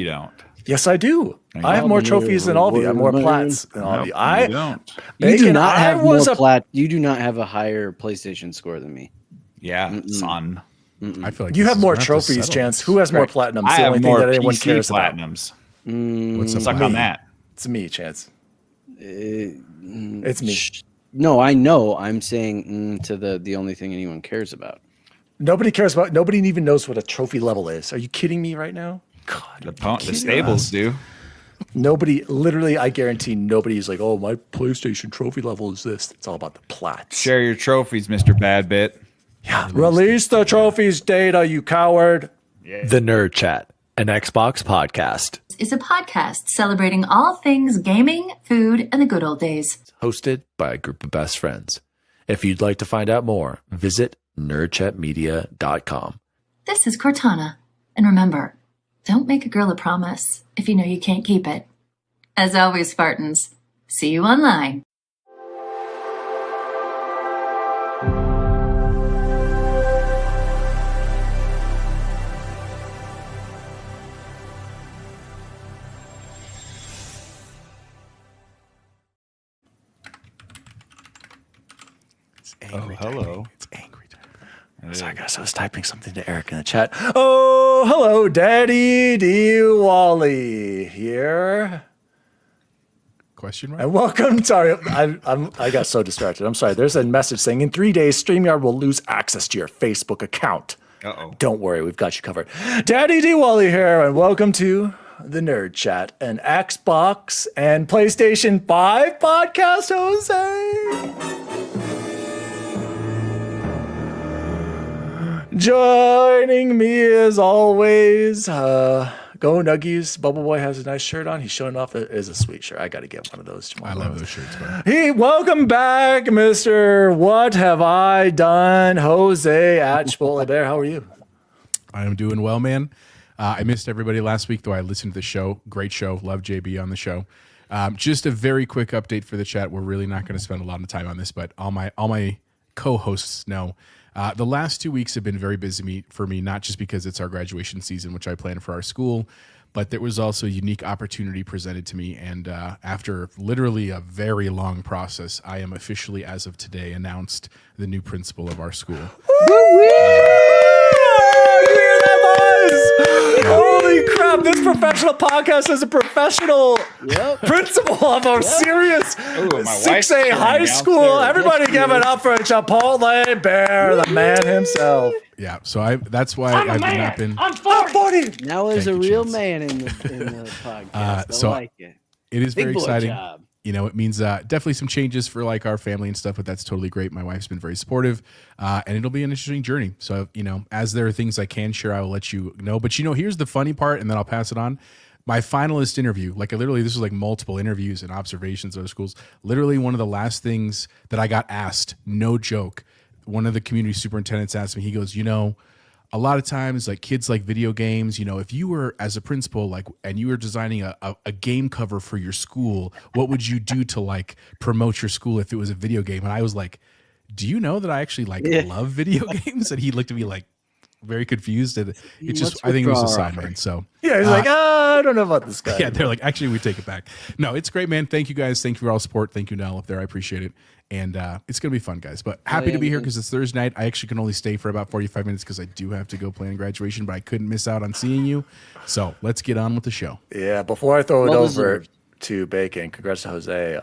don't. Yes, I do. I have more trophies than all of you. I have more plats than all of you. You don't. You do not have more plat. You do not have a higher PlayStation score than me. Yeah, son. I feel like You this have is- more we're gonna have to trophies, settle Chance. this. Who has more platinums? I The have only thing more that anyone PC cares about. platinums. What's up? Suck on that. It's me, Chance. It's me. No, I know. I'm saying to the only thing anyone cares about. Nobody cares about. Nobody even knows what a trophy level is. Are you kidding me right now? God, The stables do. nobody. Literally, I guarantee nobody's like, "Oh, my PlayStation trophy level is this." It's all about the plats. Share your trophies, Mr. Badbit. Yeah. Release the trophies data, you coward. The Nerd Chat, an Xbox podcast. Is a podcast celebrating all things gaming, food, and the good old days. Hosted by a group of best friends. If you'd like to find out more, visit nerdchatmedia.com. This is Cortana. And remember, don't make a girl a promise if you know you can't keep it. As always, Spartans, see you online. Oh, hello. It's angry time. Sorry, guys. I was typing something to Eric in the chat. Oh, hello, Daddy Diwali here. Question mark? And welcome. Sorry, I got so distracted. I'm sorry. There's a message saying in 3 days, StreamYard will lose access to your Facebook account. Uh-oh. Don't worry, we've got you covered. Daddy Diwali here, and welcome to the Nerd Chat, an Xbox and PlayStation 5 podcast, Jose. Joining me as always, Go Nuggies. Bubble Boy has a nice shirt on. He's showing off. It is a sweet shirt. I got to get one of those tomorrow. I love those shirts, bro. Hey, welcome back, Mr. What Have I Done? Jose at Chipotle Bear. How are you? I am doing well, man. I missed everybody last week, though I listened to the show. Great show. Love JB on the show. Just a very quick update for the chat. We're really not going to spend a lot of time on this, but all my co-hosts know. The last 2 weeks have been very busy for me, not just because it's our graduation season, which I plan for our school, but there was also a unique opportunity presented to me. And after literally a very long process, I am officially, as of today, announced the new principal of our school. Holy crap, this professional podcast is a professional principal of a serious Ooh, my wife's 6A cheering high school. downstairs. Everybody give it up for Chipotle Bear, the man himself. Yeah, so that's why I've not been. I'm 40. Now is Thank a you, real Chance. man in the podcast. So I like it. It is Big very boy exciting. job. You know, it means definitely some changes for like our family and stuff, but that's totally great. My wife's been very supportive, and it'll be an interesting journey. So, you know, as there are things I can share, I will let you know. But, you know, here's the funny part, and then I'll pass it on. My finalist interview, like this was like multiple interviews and observations of other schools. Literally one of the last things that I got asked, no joke, one of the community superintendents asked me, he goes, you know, a lot of times like kids like video games, you know, if you were as a principal, like, and you were designing a game cover for your school, what would you do to like promote your school if it was a video game? And I was like, do you know that I actually love video games? And he looked at me like very confused. And it just, I think it was a sign, man. So Yeah, he's like, I don't know about this guy. yeah, they're like, actually, we take it back. No, it's great, man. Thank you guys. Thank you for all the support. Thank you, Nell, up there. I appreciate it. And it's going to be fun, guys. But happy to be here because it's Thursday night. I actually can only stay for about 45 minutes because I do have to go plan graduation, but I couldn't miss out on seeing you. So let's get on with the show. Yeah, before I throw it Well over deserved. to Bacon, congrats to Jose.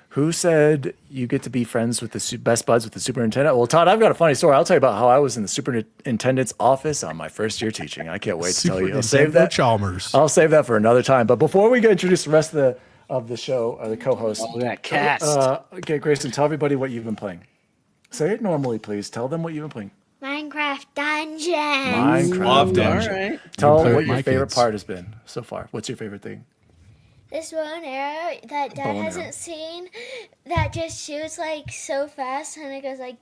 Who said you get to be friends with the best buds with the superintendent? Well, Todd, I've got a funny story. I'll tell you about how I was in the superintendent's office on my first year teaching. I can't wait to tell you. I'll save that. Chalmers. I'll save that for another time. But before we go introduce the rest of the show, or the co-host, Oh, that cast. okay, Grayson, tell everybody what you've been playing. Say it normally, please. Tell them what you've been playing. Minecraft Dungeons. Minecraft. Love All Dungeon. right. Tell play what with your my favorite kids. part has been so far. What's your favorite thing? this one arrow that Dad Bow and hasn't seen that just shoots like so fast and it goes like.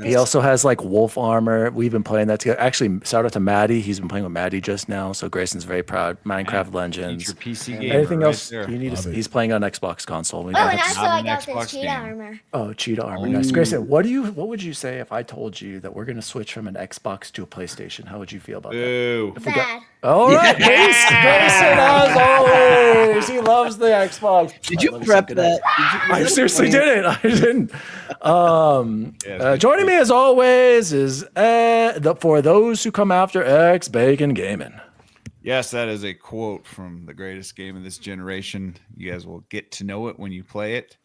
He also has like wolf armor. We've been playing that together. Actually, shout out to Maddie. He's been playing with Maddie just now. So Grayson's very proud. Minecraft Legends. Your PC game. Anything else there. you need? Love it. He's playing on Xbox console. We Oh, don't and have also to- I an got Xbox this cheetah game. armor. Oh, cheetah armor. Nice. Grayson, what would you say if I told you that we're gonna switch from an Xbox to a PlayStation? How would you feel about that? Boo. Bad. All right, Grayson, as always, he loves the Xbox. Did you Let me prep suck it that? up. I seriously didn't. I didn't. Yeah, Joining me as always is for those who come after X Bacon Gaming. Yes, that is a quote from the greatest game of this generation. You guys will get to know it when you play it.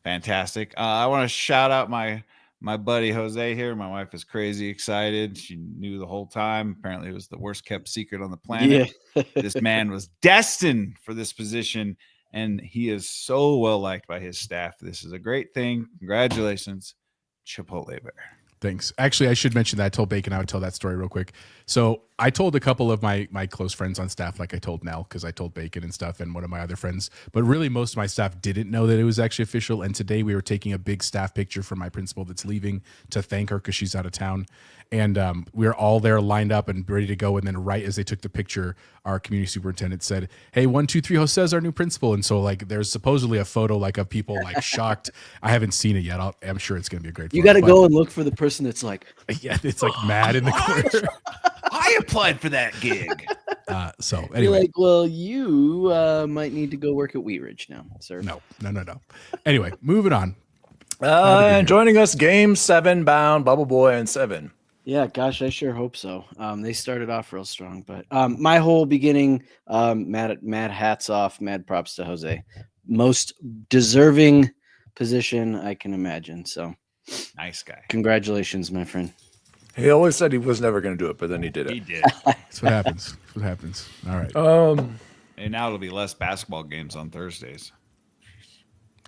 Fantastic. I want to shout out my buddy Jose here. My wife is crazy excited. She knew the whole time. Apparently, it was the worst kept secret on the planet. Yeah. This man was destined for this position, and he is so well liked by his staff. This is a great thing. Congratulations, Chipotle Bear. Thanks. Actually, I should mention that I told Bacon I would tell that story real quick. So I told a couple of my close friends on staff, like I told Nell, because I told Bacon and stuff, and one of my other friends. But really, most of my staff didn't know that it was actually official. And today we were taking a big staff picture for my principal that's leaving to thank her because she's out of town. And we were all there lined up and ready to go. And then right as they took the picture, our community superintendent said, "Hey, 1, 2, 3, Jose is our new principal." And so like there's supposedly a photo like of people like shocked. I haven't seen it yet. I'm sure it's going to be a great photo. You got to But, go and look for the person that's like, yeah, it's like mad in the corner. I applied for that gig. So you're anyway, like, well, you might need to go work at Wheat Ridge now, sir. no. Anyway, moving on. And joining us, Game 7 bound, Bubble Boy and 7. Yeah, gosh, I sure hope so. They started off real strong, but my whole beginning, mad hats off, mad props to Jose. Most deserving position I can imagine. So Nice guy. congratulations, my friend. He always said he was never going to do it, but then he did He it. did. That's what happens. That's what happens. All right. And now it'll be less basketball games on Thursdays.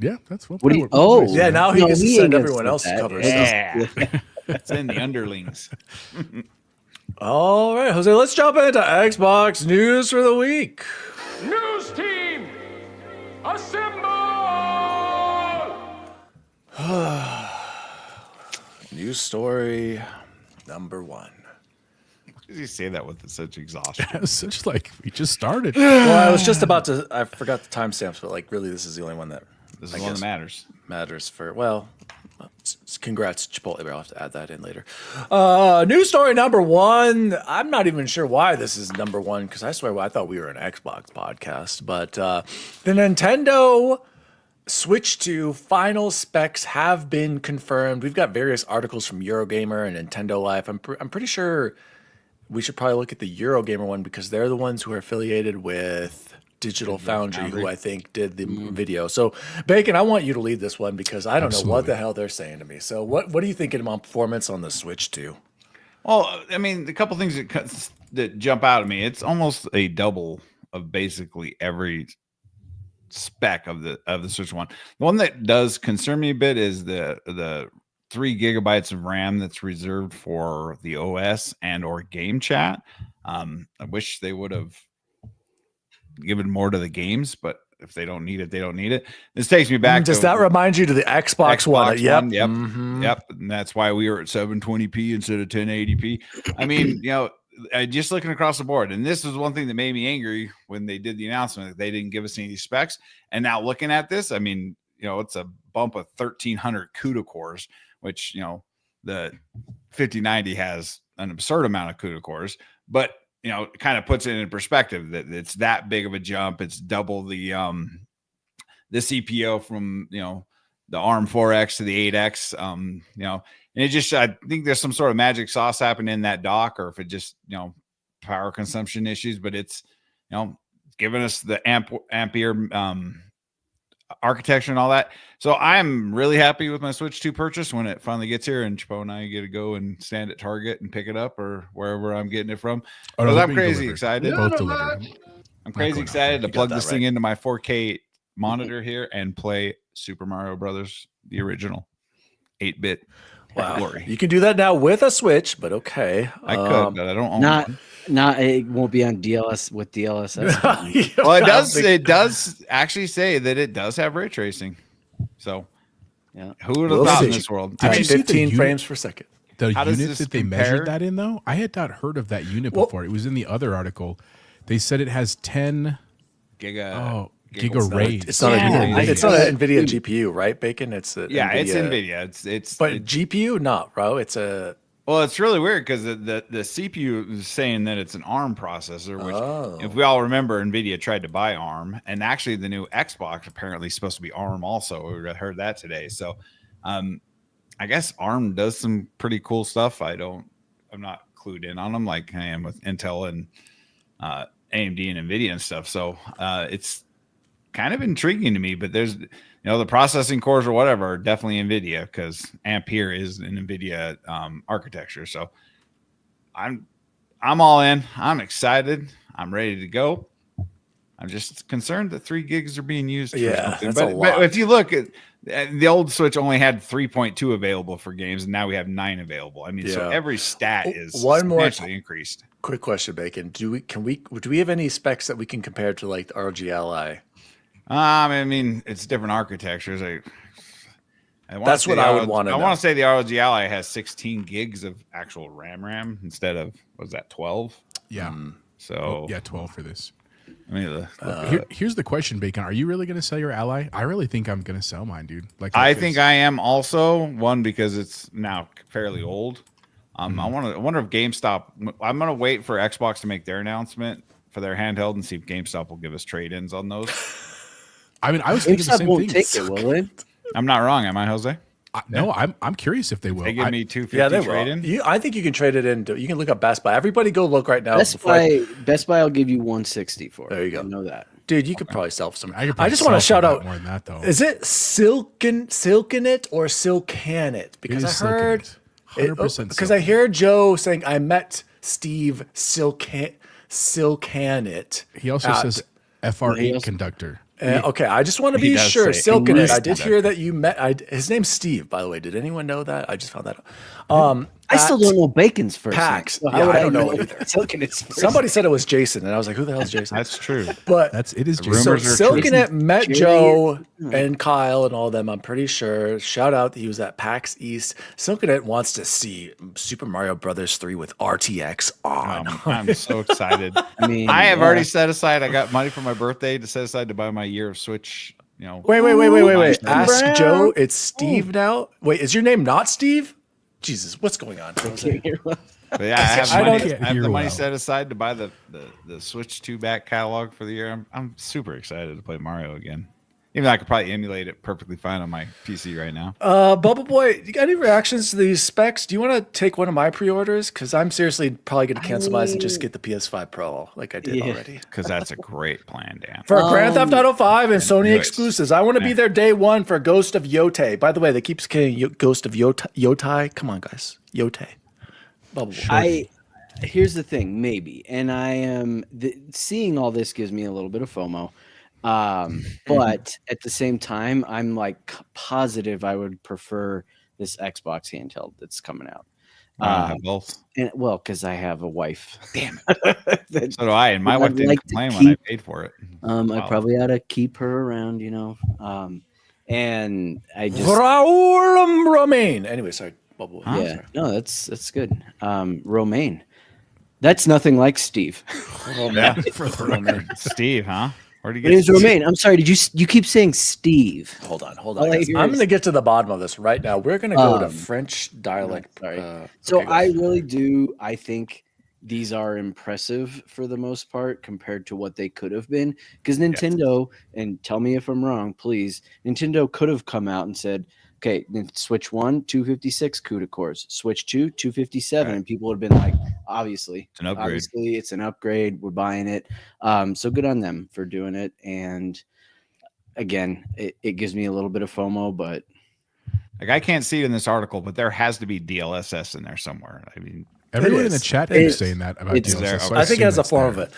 Yeah, that's what. What do you? that Oh, works. Yeah, now he no, gets to ain't send gonna everyone say else to that. cover It's stuff. just- It's in the underlings. All right, Jose, let's jump into Xbox news for the week. News team, assemble! News story number 1. Why does he say that with such exhaustion? It's such like we just started. Well, I was just about to, I forgot the timestamps, but like really, this is the only one that This is I one guess that matters. matters for, well, congrats, Chipotle Bear. I'll have to add that in later. News story number 1. I'm not even sure why this is number 1 because I swear I thought we were an Xbox podcast, but the Nintendo Switch 2 final specs have been confirmed. We've got various articles from Eurogamer and Nintendo Life. I'm pretty sure we should probably look at the Eurogamer one because they're the ones who are affiliated with Digital Foundry, who I think did the video. So, Bacon, I want you to lead this one because I don't know what Absolutely. the hell they're saying to me. So, what are you thinking about performance on the Switch 2? Well, I mean, a couple things that jump out at me. It's almost a double of basically every spec of the Switch One. The one that does concern me a bit is the 3 gigabytes of RAM that's reserved for the OS and or game chat. I wish they would have given more to the games, but if they don't need it, they don't need it. This takes me back. Does to that remind you to the Xbox One? Yep. Yep. Mhm. Yep. And that's why we were at 720p instead of 1080p. I mean, just looking across the board, and this was one thing that made me angry when they did the announcement that they didn't give us any of these specs. And now looking at this, I mean, it's a bump of 1,300 CUDA cores, which, the 5090 has an absurd amount of CUDA cores, but it kind of puts it in perspective that it's that big of a jump. It's double the CPO from, the ARM 4X to the 8X, and it just, I think there's some sort of magic sauce happening in that dock, or if it just, power consumption issues, but it's, giving us the ampere architecture and all that. So I'm really happy with my Switch 2 purchase when it finally gets here, and Chapo and I get to go and stand at Target and pick it up or wherever I'm getting it from. Oh, no, Because they're I'm being crazy delivered. excited. Both delivered. I'm crazy going excited to You got plug that this thing right. into my 4K monitor here and play Super Mario Brothers, the original 8-bit Wow. glory. You can do that now with a Switch, but okay. I could, but I don't own Not one. It won't be on DLS with DLSS. Well, it does actually say that it does have ray tracing. So, Yeah. who would have We'll thought see. in this world? Did I you mean, see the 15 unit? frames per second. The How does unit this that they compare? measured that in, though, I had not heard of that unit before. It was in the other article. They said it has 10 giga rays. It's not Yeah, it's not an NVIDIA GPU, right, Bacon? It's a Yeah, NVIDIA. it's NVIDIA. It's But GPU, not, bro. It's a well, it's really weird because the CPU is saying that it's an ARM processor, which, Oh. if we all remember, NVIDIA tried to buy ARM, and actually the new Xbox apparently is supposed to be ARM also. We heard that today. So, I guess ARM does some pretty cool stuff. I'm not clued in on them like I am with Intel and AMD and NVIDIA and stuff. So it's kind of intriguing to me, but there's, the processing cores or whatever are definitely NVIDIA because Ampere is an NVIDIA architecture. So I'm all in. I'm excited. I'm ready to go. I'm just concerned that 3 gigs are being used. For Yeah, something. that's a But lot. if you look at the old Switch, only had 3.2 available for games, and now we have 9 available. I mean, so Yeah. every stat is One more- substantially increased. quick question, Bacon. Do we have any specs that we can compare to like the ROG Ally? I mean, it's different architectures. I wanna That's say what the I would ROG wanna I know. want to say the ROG Ally has 16 gigs of actual RAM instead of, was that 12? Yeah. So Yeah, 12 for this. I mean, Here's the question, Bacon. Are you really going to sell your Ally? I really think I'm going to sell mine, dude. Like, I think I am also, one, because it's now fairly old. I wonder if GameStop. I'm gonna wait for Xbox to make their announcement for their handheld and see if GameStop will give us trade-ins on those. I mean, I was thinking the GameStop same won't thing. take it, will they? I'm not wrong, am I, Jose? No, I'm curious if they will. They give I- me 250 Yeah, they will. trade-in. I think you can trade it in. You can look up Best Buy. Everybody go look right now. Best Buy will give you 160 for it. There you go. I know that. Dude, you could probably sell some. I could I probably just want to sell shout for a lot out. more than that, though. Is it Silken it or Silcan it? Because It I is Silken heard it. 100% because I hear Joe saying I met Steve Silcan it. He also at- says FR8 He also- conductor. Okay, I just want to He be does sure. say Silken it. I English did hear that you met. His name's Steve, by the way. Did anyone know that? I just found that out. I still don't know Bacon's first PAX. name. So Yeah, how would I don't know either. Silkenit's first Somebody said it was Jason, and I was like, "Who the hell is Jason?" That's true. But It is The just rumors so are true. Silkenet met Jerry- Joe and Kyle and all them. I'm pretty sure. Shout out that he was at PAX East. Silkenet wants to see Super Mario Brothers 3 with RTX on. I'm so excited. I mean, I have yeah. already set aside. I got money for my birthday to set aside to buy my year of Switch. Wait. Brown. Ask Joe. It's Steve now. Wait, is your name not Steve? Jesus, what's going on? But yeah, I have, I money, don't I have hear the money well. set aside to buy the Switch 2 back catalog for the year. I'm super excited to play Mario again. Even though I could probably emulate it perfectly fine on my PC right now. Bubble Boy, you got any reactions to these specs? Do you want to take one of my pre-orders? Because I'm seriously probably going to cancel mine and just get the PS5 Pro like I did already. Because that's a great plan, Dan. For Grand Theft Auto 5 and Sony Nice. exclusives. I want to be there day one for Ghost of Yotei. By the way, they keep saying Ghost of Yotei. Come on, guys. Yotei. Bubble Boy. Here's the thing, maybe, and I am seeing all this gives me a little bit of FOMO. But at the same time, I'm like positive I would prefer this Xbox handheld that's coming out. I have both. And well, because I have a wife. Damn it. So do I, and my I'd wife didn't like to complain when I keep- paid for it. I Wow. probably ought to keep her around, and I just Raul Romaine. Anyway, sorry. Bubble Boy. yeah, no, that's good. Romaine, that's nothing like Steve. Yeah, for the record. Steve, huh? Where'd you It get is Romaine. I'm sorry. You keep saying Steve? Hold on. All I guys. hear I'm is- going to get to the bottom of this right now. We're going to go to Um, French dialect. Sorry. okay, So go. I really do. I think these are impressive for the most part compared to what they could have been. Because Nintendo, and tell me if I'm wrong, please. Nintendo could have come out and said, "Okay, then Switch 1, 256 CUDA cores. Switch 2, 257," Right. and people would have been like, "Obviously, It's an upgrade. Obviously, it's an upgrade. We're buying it." So good on them for doing it. And again, it gives me a little bit of FOMO, but Like, I can't see it in this article, but there has to be DLSS in there somewhere. I mean, Everyone It in the is. chat It is is. saying that about It's DLSS. there. so I I think it assume has a it's form there. of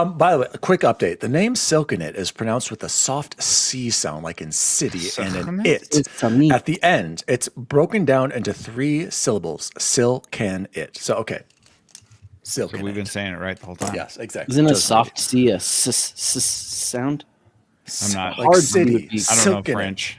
it. By the way, a quick update. The name Silkenet is pronounced with a soft C sound, like in city, and an Silkenet? it. It's a me. At the end, it's broken down into 3 syllables. Silcan it. So, okay. Silk. So we've been saying it right the whole time. Yes, exactly. Isn't a Just soft C a sound? I'm not. like hard city. to- I don't Silk know in it. French.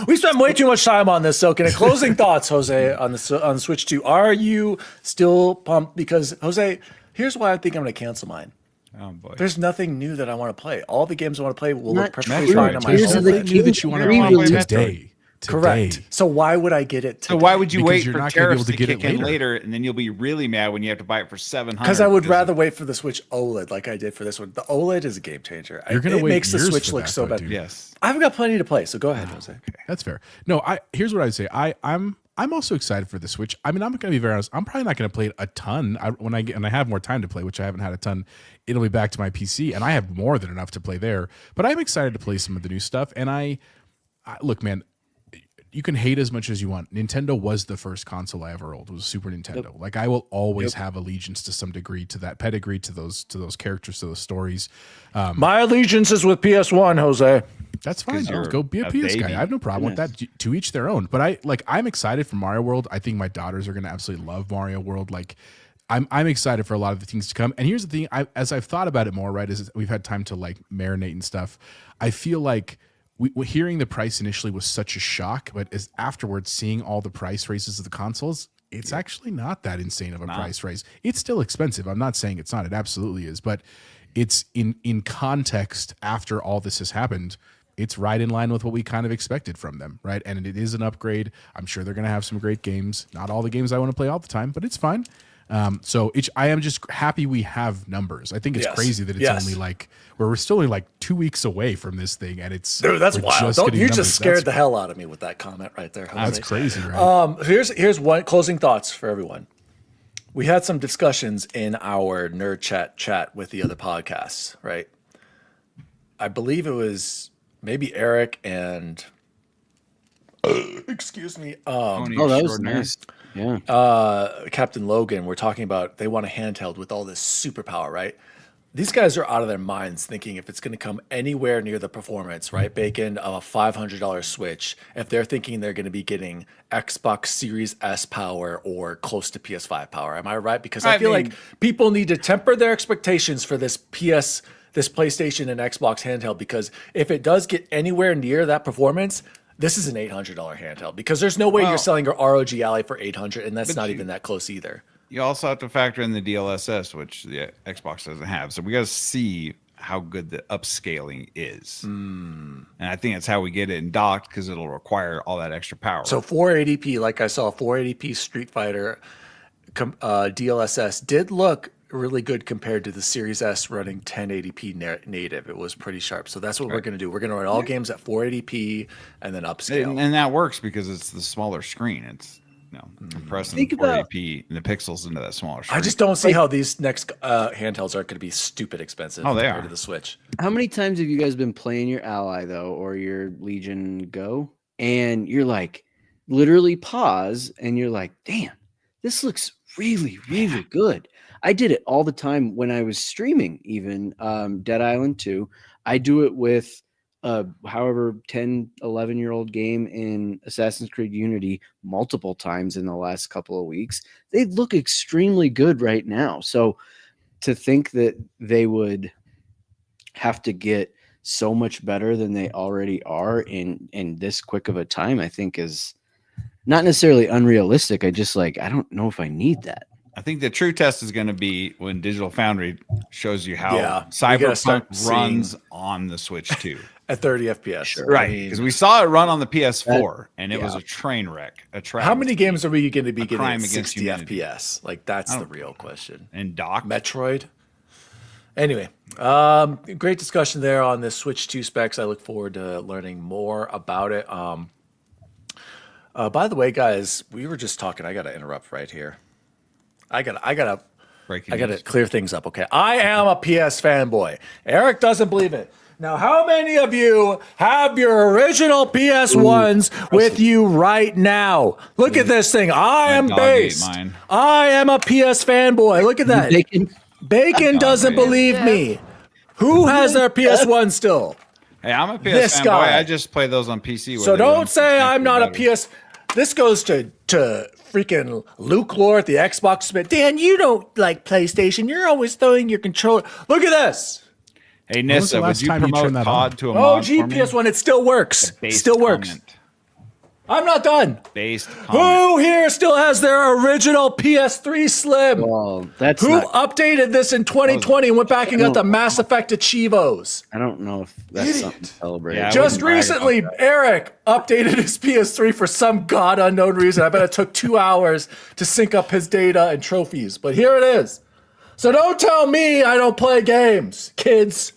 We spent way too much time on this, Silk. And closing thoughts, Jose, on the Switch 2. Are you still pumped? Because Jose, here's why I think I'm going to cancel mine. Oh boy. There's nothing new that I want to play. All the games I want to play will Not look perfectly true. fine on my Here's phone. the Something new that you want to Re-release. play today. Correct. So why would I get it today? So why would you Because wait you're for not gonna be able tariffs to to get it kick in later. later, and then you'll be really mad when you have to buy it for $700? Because I would rather wait for the Switch OLED like I did for this one. The OLED is a game changer. You're gonna it wait makes the years Switch for look that, so though, bad. dude. Yes. I've got plenty to play, so go ahead, Jose. That's fair. No, here's what I would say. I'm also excited for the Switch. I mean, I'm gonna be very honest. I'm probably not gonna play it a ton. When I have more time to play, which I haven't had a ton, it'll be back to my PC, and I have more than enough to play there. But I'm excited to play some of the new stuff. And I look, man. You can hate as much as you want. Nintendo was the first console I ever owned. Was Super Nintendo. Like I will always have allegiance to some degree to that pedigree, to those characters, to those stories. My allegiance is with PS1, Jose. That's fine. 'Cause you're Go be a a PS baby. guy. I have no problem with that. To each their own. But I'm excited for Mario World. I think my daughters are going to absolutely love Mario World. Like I'm excited for a lot of the things to come. And here's the thing: as I've thought about it more, right, is we've had time to like marinate and stuff. I feel like hearing the price initially was such a shock, but as afterwards seeing all the price raises of the consoles, it's actually not that insane of a price raise. It's still expensive. I'm not saying it's not. It absolutely is, but it's in context after all this has happened. It's right in line with what we kind of expected from them, right? And it is an upgrade. I'm sure they're going to have some great games. Not all the games I want to play all the time, but it's fine. So I am just happy we have numbers. I think it's crazy that it's only like we're still only like 2 weeks away from this thing, and it's Dude, that's we're wild. getting You numbers. just scared the hell out of me with that comment right there, Jose. That's crazy, right? Here's one closing thoughts for everyone. We had some discussions in our nerd chat with the other podcasts, right? I believe it was maybe Eric and excuse me, Oh, that was nice. Yeah. Captain Logan were talking about they want a handheld with all this superpower, right? These guys are out of their minds thinking if it's going to come anywhere near the performance, right? Bacon of a $500 Switch, if they're thinking they're going to be getting Xbox Series S power or close to PS5 power. Am I right? Because I feel like people need to temper their expectations for this PlayStation and Xbox handheld, because if it does get anywhere near that performance, this is an $800 handheld, because there's no way you're selling your ROG Ally for $800, and that's not even that close either. You also have to factor in the DLSS, which the Xbox doesn't have. So we got to see how good the upscaling is. And I think that's how we get it in docked, because it'll require all that extra power. So 480p, like I saw, 480p Street Fighter DLSS did look really good compared to the Series S running 1080p native. It was pretty sharp. So that's what we're going to do. We're going to run all games at 480p and then upscale. and that works because it's the smaller screen. It's compressing the 480p and the pixels into that smaller screen. I just don't see how these next handhelds are going to be stupid expensive compared to the Switch. How many times have you guys been playing your Ally though, or your Legion Go, and you're like, literally pause, and you're like, damn, this looks really, really good. I did it all the time when I was streaming, even Dead Island 2. I do it with however 10, 11-year-old game in Assassin's Creed Unity multiple times in the last couple of weeks. They look extremely good right now. So to think that they would have to get so much better than they already are in this quick of a time, I think is not necessarily unrealistic. I don't know if I need that. I think the true test is going to be when Digital Foundry shows you how Yeah, Cyberpunk runs on the Switch 2. At 30 FPS. Sure. Right, I mean, because we saw it run on the PS4, and it was a train wreck. how many games are we going to be getting crime at against 60 humanity. FPS? Like, that's the real question. And dock. Metroid. Anyway, great discussion there on the Switch 2 specs. I look forward to learning more about it. By the way, guys, we were just talking. I got to interrupt right here. I gotta clear things up. Okay, I am a PS fanboy. Eric doesn't believe it. Now, how many of you have your original PS1s with you right now? Look at this thing. I am dog ate based. mine. I am a PS fanboy. Look at that. Bacon doesn't ate believe me. Who has their PS1 still? Hey, I'm a PS This fanboy. guy. I just play those on PC. So don't say I'm not a PS. This goes to freaking Luke Lore at the Xbox. Dan, you don't like PlayStation. You're always throwing your controller. Look at this. Hey, When was the Nissa, would last you time you promote turned that COD on? to a Oh, mod for me? GPS1, it still works. Based Still works. comment. I'm not done. Based comment. Who here still has their original PS3 Slim? Well, that's Who not. updated this in 2020 and went back and got the Mass Effect Achievos? I don't know if that's something to celebrate. Yeah, I Just wouldn't brag recently, about Eric updated his PS3 for some god unknown reason. I bet it took 2 hours to sync up his data and trophies, but here it is. So don't tell me I don't play games, kids.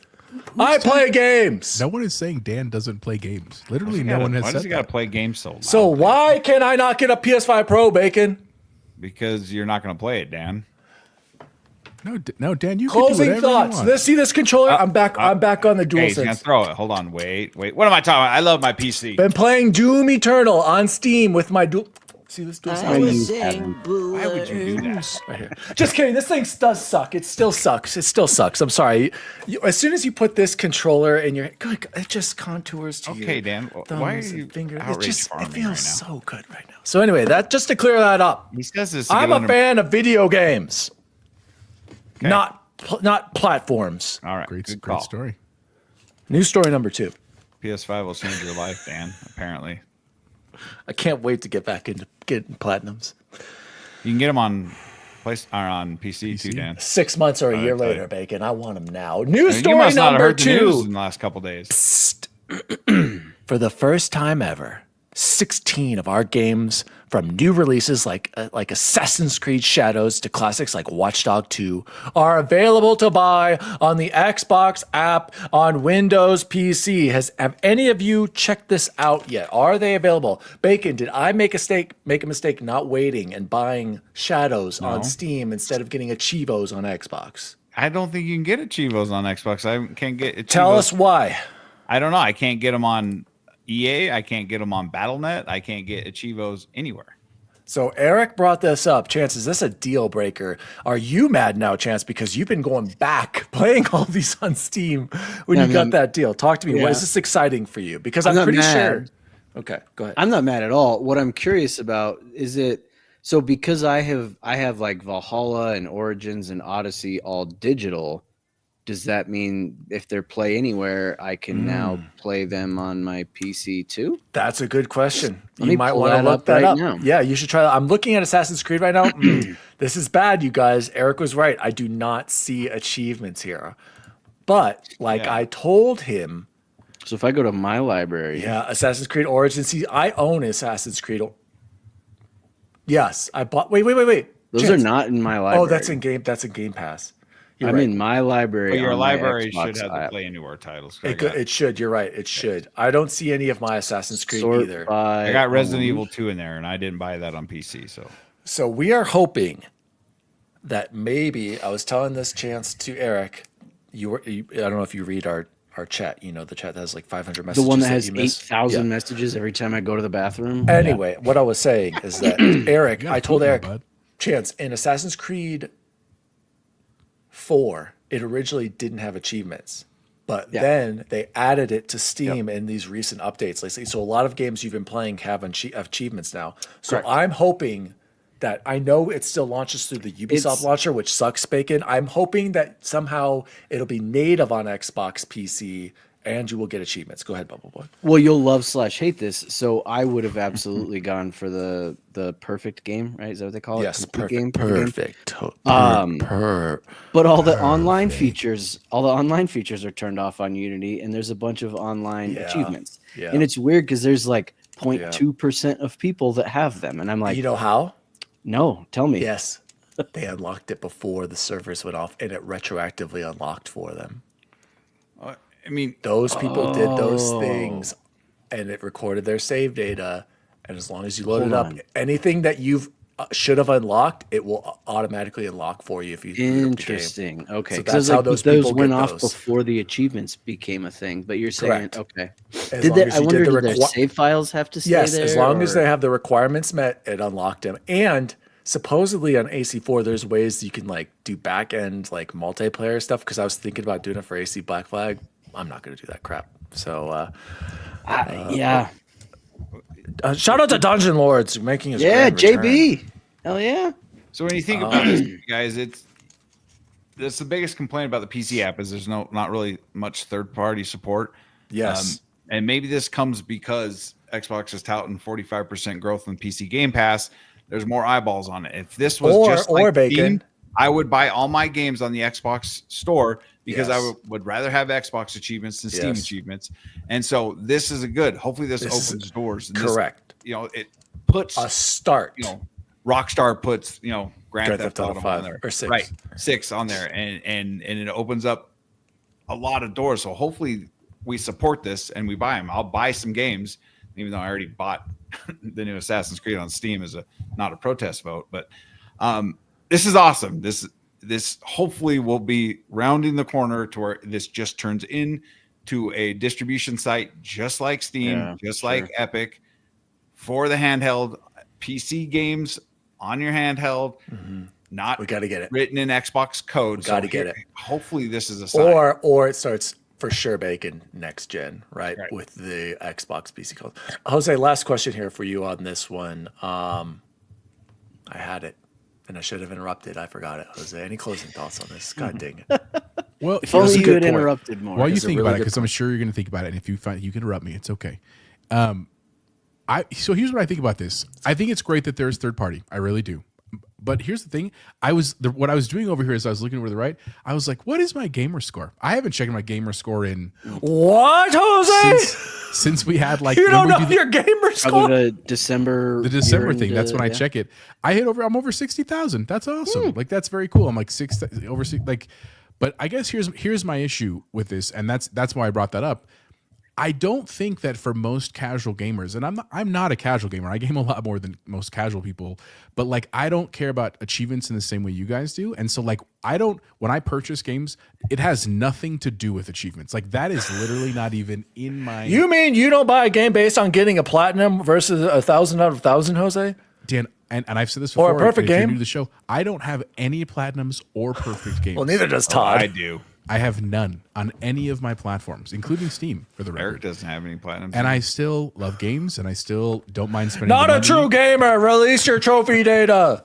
I play games. No one is saying Dan doesn't play games. Literally, Why no one has does said he got to that. play games so loud? So why can I not get a PS5 Pro, Bacon? Because you're not going to play it, Dan. No, Dan, you can do Closing whatever thoughts. you want. See this controller? I'm back on the Hey, he's going to DualSense. throw it. Hold on. Wait. What am I talking about? I love my PC. Been playing Doom Eternal on Steam with my dual. See this DualSense? Why would you do that? Right here. Just kidding. This thing does suck. It still sucks. It still sucks. I'm sorry. As soon as you put this controller in your, good, it just contours to you. Okay, Dan. Why are you It outrage farming feels right now? so good right now. So anyway, that just to clear that up. He says this. To I'm get a under- fan of video games, Okay. not platforms. All right. Great, Good great call. story. News story number 2. PS5 will change your life, Dan. Apparently, I can't wait to get back into getting platinums. you can get them on on PC too, Dan. 6 months or a year Okay. later, Bacon. I want them now. I News mean, you story must not have number heard the news 2. in the last couple days. For the first time ever, 16 of our games, from new releases like Assassin's Creed Shadows to classics like Watch Dogs 2, are available to buy on the Xbox app on Windows PC. Have any of you checked this out yet? Are they available? Bacon, did I make a mistake not waiting and buying Shadows on Steam instead of getting Achievos on Xbox? I don't think you can get Achievos on Xbox. I can't get Achievos. Tell us why. I don't know. I can't get them on EA. I can't get them on BattleNet. I can't get Achievos anywhere. So Eric brought this up. Chance, is this a deal breaker? Are you mad now, Chance, because you've been going back playing all these on Steam when Yeah, you got I'm- that deal? Talk to me. What Yeah. is this exciting for you? Because I'm I'm not pretty mad. sure. Okay, go ahead. I'm not mad at all. What I'm curious about is so because I have like Valhalla and Origins and Odyssey all digital. Does that mean if they're Play Anywhere, I can now play them on my PC too? That's a good question. Let You me might pull want to that look up that right up. now. Yeah, you should try that. I'm looking at Assassin's Creed right now. This is bad, you guys. Eric was right. I do not see achievements here. But like Yeah. I told him, So if I go to my library, yeah, Assassin's Creed Origins. See, I own Assassin's Creed. Yes, I bought. Wait. those Chance. are not in my library. Oh, that's in Game. That's in Game Pass. You're I'm right. in my library. But your on my library Xbox should have the app. Play Anywhere titles. It should. You're right. It should. I don't see any of my Assassin's Creed Sort either. by I got Resident owned. Evil 2 in there, and I didn't buy that on PC. So So we are hoping that maybe I was telling this Chance to Eric. I don't know if you read our chat. You know the chat that has like 500 The messages. one that has you miss. 8,000 Yeah. messages every time I go to the bathroom. Anyway, what I was saying is that Eric, You got I told poop now, Eric, bud. Chance, in Assassin's Creed 4, it originally didn't have achievements. But Yeah. then they added it to Steam in these recent updates. So a lot of games you've been playing have achievements now. So Correct. I'm hoping that I know it still launches through the Ubisoft It's- launcher, which sucks, Bacon. I'm hoping that somehow it'll be native on Xbox PC and you will get achievements. Go ahead, Bubble Boy. Well, you'll love / hate this. So I would have absolutely gone for the perfect game, right? Is that what they call it? Yes, Complete perfect. game? Perfect. But all the online features, are turned off on Unity, and there's a bunch of online Yeah, achievements. yeah. And it's weird because there's like 0.2% of people that have them, and I'm like, You know how? no, tell me. Yes. They unlocked it before the servers went off and it retroactively unlocked for them. I mean, Those people did those things and it recorded their save data. And as long as you load it Hold up, on. anything that you've should have unlocked, it will automatically unlock for you if you boot up the game. Interesting. Okay, So because that's how like, those those people went get off those. before the achievements became a thing. But you're saying, Correct. okay. As Did long they, as I you wonder, did the did their save files have to stay Yes, there? as long as or- they have the requirements met, it unlocked them. And supposedly on AC4, there's ways you can like do back end like multiplayer stuff. Because I was thinking about doing it for AC Black Flag. I'm not going to do that crap. So yeah. Shout out to Dungeon Lords making his Yeah, grand return. JB. Hell yeah. So when you think about this, guys, that's the biggest complaint about the PC app is there's not really much third party support. Yes. And maybe this comes because Xbox is touting 45% growth in PC Game Pass. There's more eyeballs on it. If this was just like Bacon, Steam, I would buy all my games on the Xbox store because Yes. I would rather have Xbox achievements than Steam Yes. achievements. And so this is a good. Hopefully this This is opens doors. And this, correct. it puts A start. Rockstar puts Grand Theft Auto 5 on there, or 6. right? 6 on there, and it opens up a lot of doors. So hopefully we support this and we buy them. I'll buy some games, even though I already bought the new Assassin's Creed on Steam as not a protest vote. But this is awesome. This hopefully will be rounding the corner to where this just turns into a distribution site, just like Steam, like Epic, for the handheld PC games on your handheld. Not We got to get it. written in Xbox code. Got to get it. Hopefully this is a sign. Or it starts for sure Bacon next gen, right? With the Xbox PC code. Jose, last question here for you on this one. I had it and I should have interrupted. I forgot it. Jose, any closing thoughts on this? God dang it. Well, If only a you good had point. interrupted more. while you It's a think really about it, good because I'm sure you're going to think about it, and if you find you can interrupt me, it's okay. So here's what I think about this. I think it's great that there's third party. I really do. But here's the thing. What I was doing over here is I was looking over the right. I was like, what is my gamer score? I haven't checked my gamer score in What, Jose? since we had like You don't when we know do your gamer score? Probably the December. the December year-end, thing. That's when I yeah. check it. I'm over 60,000. That's awesome. Like that's very cool. I'm like over 6 like, but I guess here's my issue with this, and that's why I brought that up. I don't think that for most casual gamers, and I'm not a casual gamer. I game a lot more than most casual people, but like I don't care about achievements in the same way you guys do. And so like when I purchase games, it has nothing to do with achievements. Like that is literally not even in my You mean you don't buy a game based on getting a platinum versus 1,000 out of 1,000, Jose? Dan, and I've said this Or before. a perfect if you're game? new to the show, I don't have any platinums or perfect games. Well, neither does Todd. I do. I have none on any of my platforms, including Steam, for the Eric record. doesn't have any platinum. And I still love games, and I still don't mind spending Not the a money true gamer. Release your trophy data.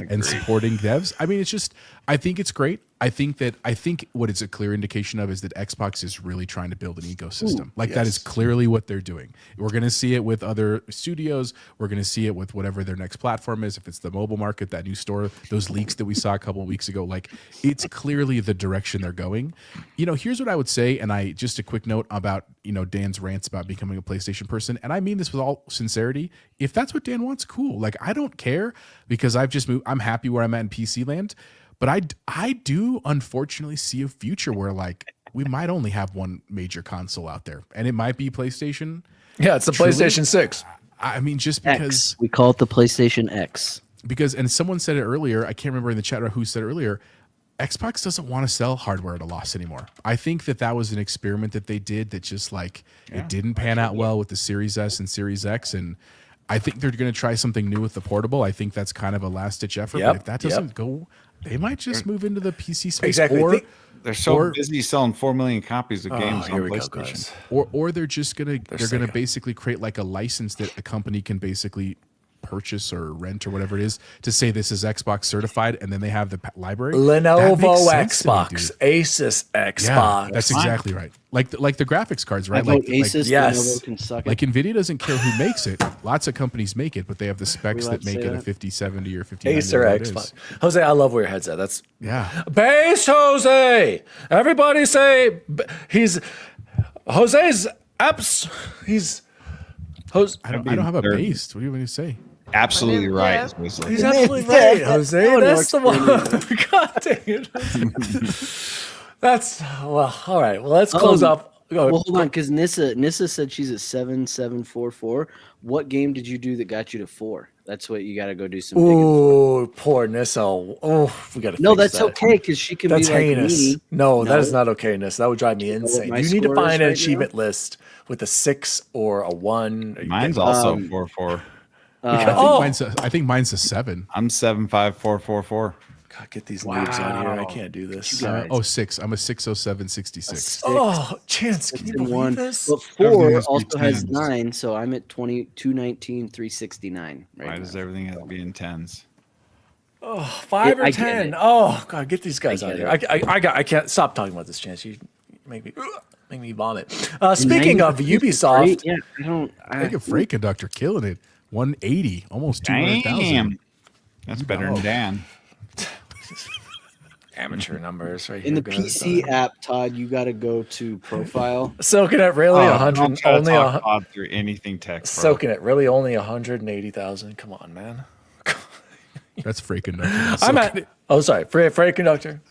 and supporting devs. I mean, it's just, I think it's great. I think what it's a clear indication of is that Xbox is really trying to build an ecosystem. That is clearly what they're doing. We're going to see it with other studios. We're going to see it with whatever their next platform is. If it's the mobile market, that new store, those leaks that we saw a couple of weeks ago, like it's clearly the direction they're going. Here's what I would say. And just a quick note about, Dan's rants about becoming a PlayStation person. And I mean this with all sincerity. If that's what Dan wants, cool. Like, I don't care because I've just moved. I'm happy where I'm at in PC land. But I do unfortunately see a future where like we might only have one major console out there, and it might be PlayStation. Yeah, it's the Truly? PlayStation 6. I mean, just because X. We call it the PlayStation X. and someone said it earlier. I can't remember in the chat who said it earlier. Xbox doesn't want to sell hardware at a loss anymore. I think that was an experiment that they did that just like it didn't pan out well with the Series S and Series X, and I think they're going to try something new with the portable. I think that's kind of a last ditch effort. Yep, But if that doesn't go, they might just move into the PC space. Exactly. Or They're so or- busy selling 4 million copies of games Here on we go, PlayStation. guys. or they're just gonna they're gonna Sega. basically create like a license that a company can basically purchase or rent or whatever it is to say this is Xbox certified, and then they have the library. That Lenovo makes sense to me, Xbox, dude. Asus Xbox. Yeah, that's exactly right. Like the graphics cards, I right? vote Asus. yes. Lenovo can suck it. Like Nvidia doesn't care who makes it. Lots of companies make it, but they have the specs allowed that to make say it a that? 5070 or 5090. Acer whatever it Xbox. is. Jose, I love where your head's at. That's Yeah. Base Jose. Everybody say he's Jose's apps. He's Jose. I don't have a base. What do you want to say? Absolutely right. is what it's like. He's absolutely right, Jose. one That's the one. works God dang it. That's well. All right. Well, let's close up. Go. Well, hold on, because Nissa said she's at 7744. What game did you do that got you to 4? That's what you got to go do some digging for. Ooh, poor Nissa. Oh, we got to. No, fix that's that. okay because she can That's be like heinous. me. No, that No. is not okay, Nissa. That would drive me insane. my You need to score find is an right achievement list with a 6 or a 1. Mine's also 4-4. I think mine's a 7. I'm 75444. God, get these noobs out here. I can't do this. guys. Oh, 6. I'm a 607.66. Oh, Chance, can you and believe one. this? But Everything 4 has to be also has tens. 9, so I'm at 219, 369. Why Right does now. everything have to be in tens? 5 or I get 10. it. Oh God, get these guys I out get here. I can't stop talking about this, Chance. You make me vomit. Speaking of 93 Ubisoft, Yeah, I don't. Look at Freight Conductor killing it. 180, almost 200,000. Damn. That's better than Dan. amateur numbers right In here. the guys. PC app, Todd, you got to go to profile. Soaking it really Oh, 100 don't try to only talk a, Todd through anything tech, bro. soaking it really only 180,000. Come on, man. That's Freight Conductor. I'm at. Oh, sorry, freight conductor.